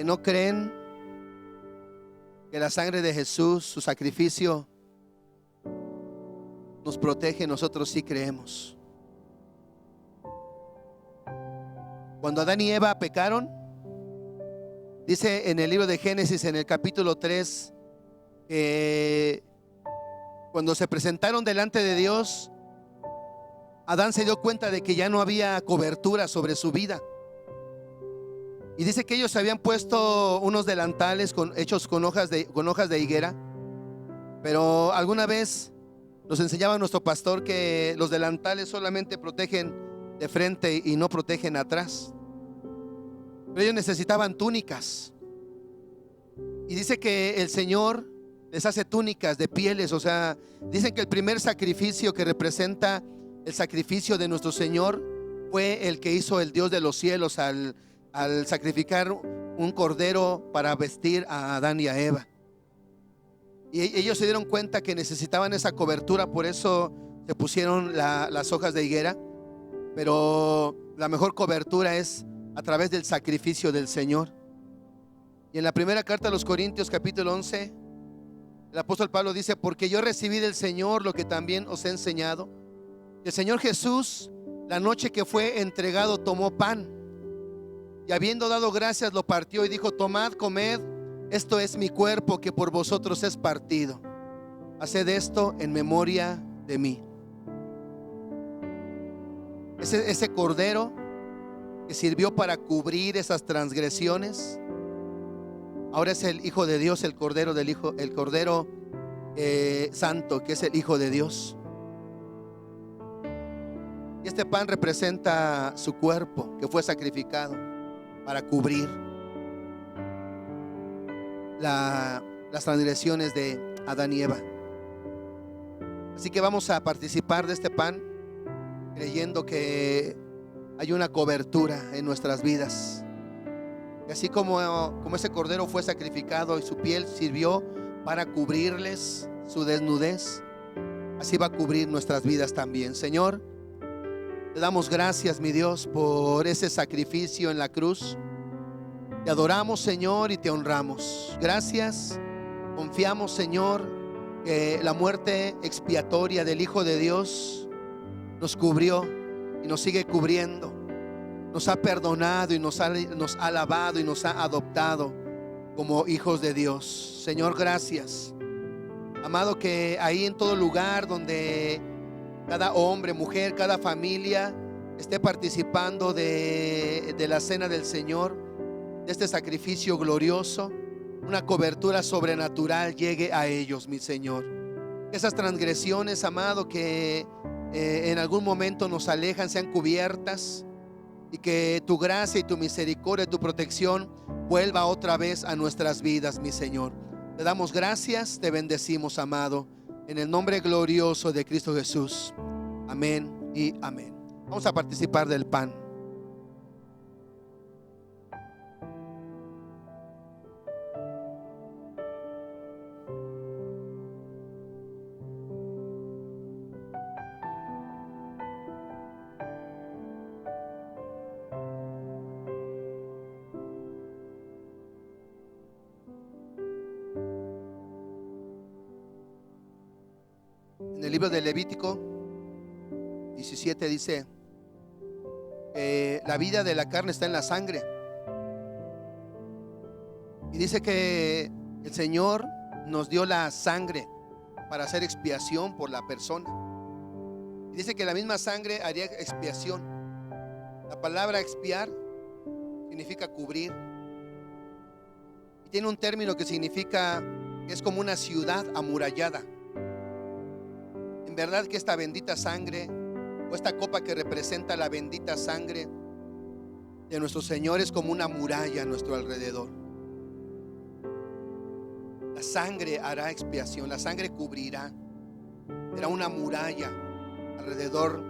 no creen que la sangre de Jesús, su sacrificio, nos protege, nosotros sí creemos. Cuando Adán y Eva pecaron, dice en el libro de Génesis, en el capítulo 3, que cuando se presentaron delante de Dios, Adán se dio cuenta de que ya no había cobertura sobre su vida. Y dice que ellos habían puesto unos delantales hechos con hojas de higuera. Pero alguna vez nos enseñaba nuestro pastor que los delantales solamente protegen de frente y no protegen atrás. Pero ellos necesitaban túnicas. Y dice que el Señor les hace túnicas de pieles. O sea, dicen que el primer sacrificio que representa el sacrificio de nuestro Señor fue el que hizo el Dios de los cielos al sacrificar un cordero para vestir a Adán y a Eva. Y ellos se dieron cuenta que necesitaban esa cobertura, por eso se pusieron las hojas de higuera. Pero la mejor cobertura es a través del sacrificio del Señor. Y en la primera carta a los Corintios, capítulo 11, el apóstol Pablo dice: porque yo recibí del Señor lo que también os he enseñado. El Señor Jesús, la noche que fue entregado, tomó pan y habiendo dado gracias lo partió y dijo: tomad, comed, esto es mi cuerpo que por vosotros es partido. Haced esto en memoria de mí. Ese cordero que sirvió para cubrir esas transgresiones, ahora es el Hijo de Dios, el Cordero del Hijo, el Cordero Santo, que es el Hijo de Dios. Y este pan representa su cuerpo que fue sacrificado para cubrir las transgresiones de Adán y Eva. Así que vamos a participar de este pan creyendo que hay una cobertura en nuestras vidas. Y así como ese cordero fue sacrificado y su piel sirvió para cubrirles su desnudez, así va a cubrir nuestras vidas también. Señor, te damos gracias, mi Dios, por ese sacrificio en la cruz. Te adoramos, Señor, y te honramos. Gracias. Confiamos, Señor, que la muerte expiatoria del Hijo de Dios nos cubrió y nos sigue cubriendo. Nos ha perdonado y nos ha lavado y nos ha adoptado como hijos de Dios. Señor, gracias. Amado, que ahí en todo lugar donde cada hombre, mujer, cada familia esté participando de la cena del Señor, de este sacrificio glorioso, una cobertura sobrenatural llegue a ellos, mi Señor. Esas transgresiones, amado, que en algún momento nos alejan, sean cubiertas, y que tu gracia y tu misericordia y tu protección vuelva otra vez a nuestras vidas, mi Señor. Te damos gracias, te bendecimos, amado, en el nombre glorioso de Cristo Jesús. Amén y amén. Vamos a participar del pan. En el libro de Levítico 17 dice que la vida de la carne está en la sangre. Y dice que el Señor nos dio la sangre para hacer expiación por la persona. Y dice que la misma sangre haría expiación. La palabra expiar significa cubrir. Y tiene un término que significa que es como una ciudad amurallada. En verdad que esta bendita sangre, o esta copa que representa la bendita sangre de nuestro Señor, es como una muralla a nuestro alrededor. La sangre hará expiación, la sangre cubrirá. Será una muralla alrededor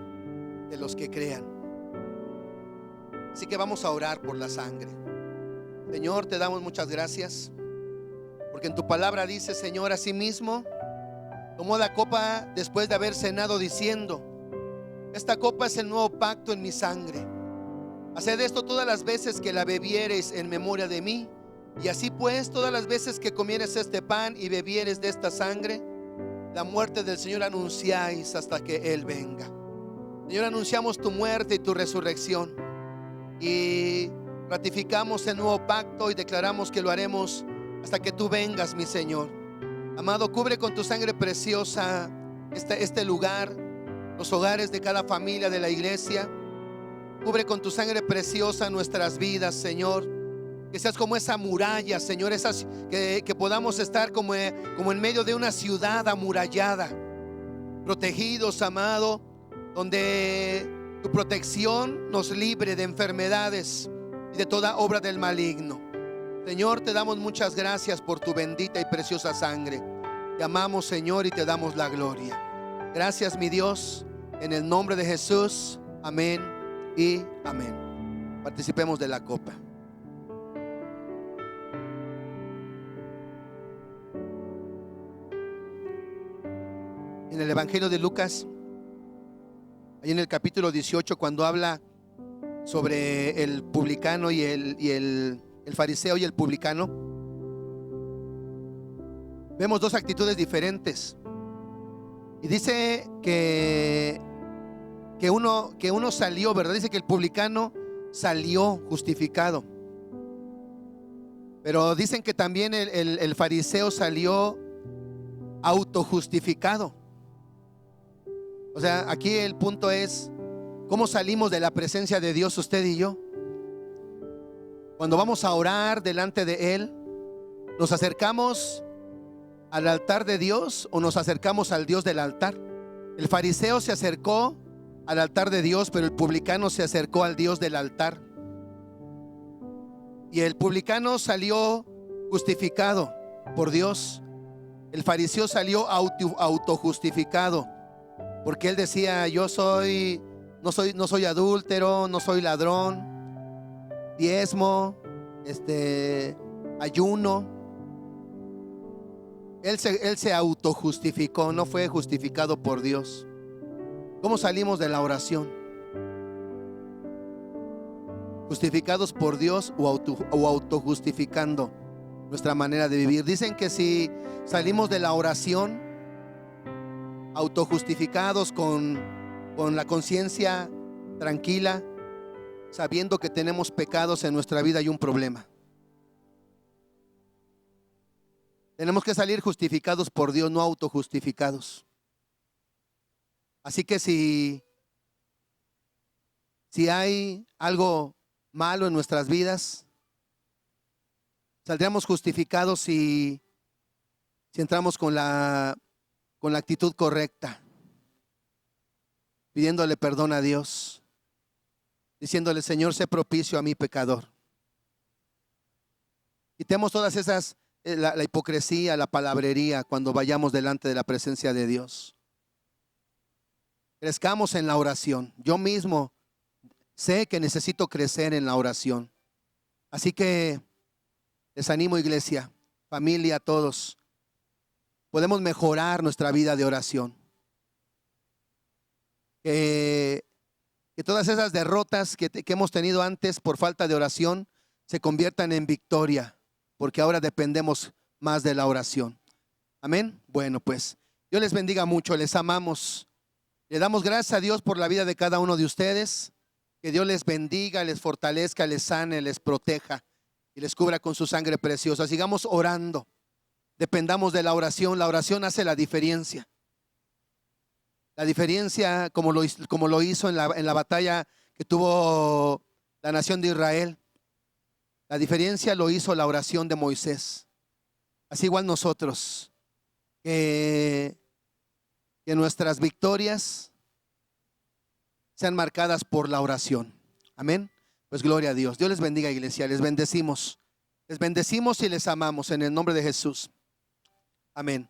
de los que crean. Así que vamos a orar por la sangre. Señor, te damos muchas gracias, porque en tu palabra dice, Señor, asimismo tomó la copa después de haber cenado diciendo: esta copa es el nuevo pacto en mi sangre. Haced esto todas las veces que la bebiereis en memoria de mí. Y así pues, todas las veces que comieres este pan y bebieres de esta sangre, la muerte del Señor anunciáis hasta que Él venga. Señor, anunciamos tu muerte y tu resurrección y ratificamos el nuevo pacto y declaramos que lo haremos hasta que tú vengas, mi Señor. Amado, cubre con tu sangre preciosa este lugar, los hogares de cada familia de la iglesia. Cubre con tu sangre preciosa nuestras vidas, Señor. Que seas como esa muralla, Señor, que podamos estar como en medio de una ciudad amurallada, protegidos, amado, donde tu protección nos libre de enfermedades y de toda obra del maligno. Señor, te damos muchas gracias por tu bendita y preciosa sangre. Te amamos, Señor, y te damos la gloria. Gracias, mi Dios, en el nombre de Jesús. Amén y amén. Participemos de la copa. En el Evangelio de Lucas, ahí en el capítulo 18, cuando habla sobre el publicano y el fariseo y el publicano, vemos dos actitudes diferentes. Y dice que uno salió, ¿verdad? Dice que el publicano salió justificado. Pero dicen que también el fariseo salió autojustificado. O sea, aquí el punto es cómo salimos de la presencia de Dios usted y yo. Cuando vamos a orar delante de Él, ¿nos acercamos al altar de Dios o nos acercamos al Dios del altar? El fariseo se acercó al altar de Dios, pero el publicano se acercó al Dios del altar. Y el publicano salió justificado por Dios. El fariseo salió autojustificado, porque él decía: yo no soy adúltero, no soy ladrón, diezmo, ayuno. Él se autojustificó, no fue justificado por Dios. ¿Cómo salimos de la oración? ¿Justificados por Dios o autojustificando nuestra manera de vivir? Dicen que si salimos de la oración autojustificados, con la conciencia tranquila, sabiendo que tenemos pecados en nuestra vida y un problema. Tenemos que salir justificados por Dios, no autojustificados. Así que si hay algo malo en nuestras vidas, saldríamos justificados si entramos con la actitud correcta, pidiéndole perdón a Dios, diciéndole: Señor, sé propicio a mi pecador. Quitemos todas esas, la hipocresía, la palabrería cuando vayamos delante de la presencia de Dios. Crezcamos en la oración. Yo mismo sé que necesito crecer en la oración. Así que les animo, iglesia, familia, todos. Podemos mejorar nuestra vida de oración. Que todas esas derrotas que hemos tenido antes por falta de oración se conviertan en victoria, porque ahora dependemos más de la oración. Amén. Bueno, pues Dios les bendiga mucho, les amamos. Le damos gracias a Dios por la vida de cada uno de ustedes. Que Dios les bendiga, les fortalezca, les sane, les proteja y les cubra con su sangre preciosa. Sigamos orando. Dependamos de la oración. La oración hace la diferencia. La diferencia como lo hizo en la batalla que tuvo la nación de Israel. La diferencia lo hizo la oración de Moisés. Así igual nosotros. Que nuestras victorias sean marcadas por la oración. Amén. Pues gloria a Dios. Dios les bendiga, iglesia. Les bendecimos y les amamos en el nombre de Jesús. Amén.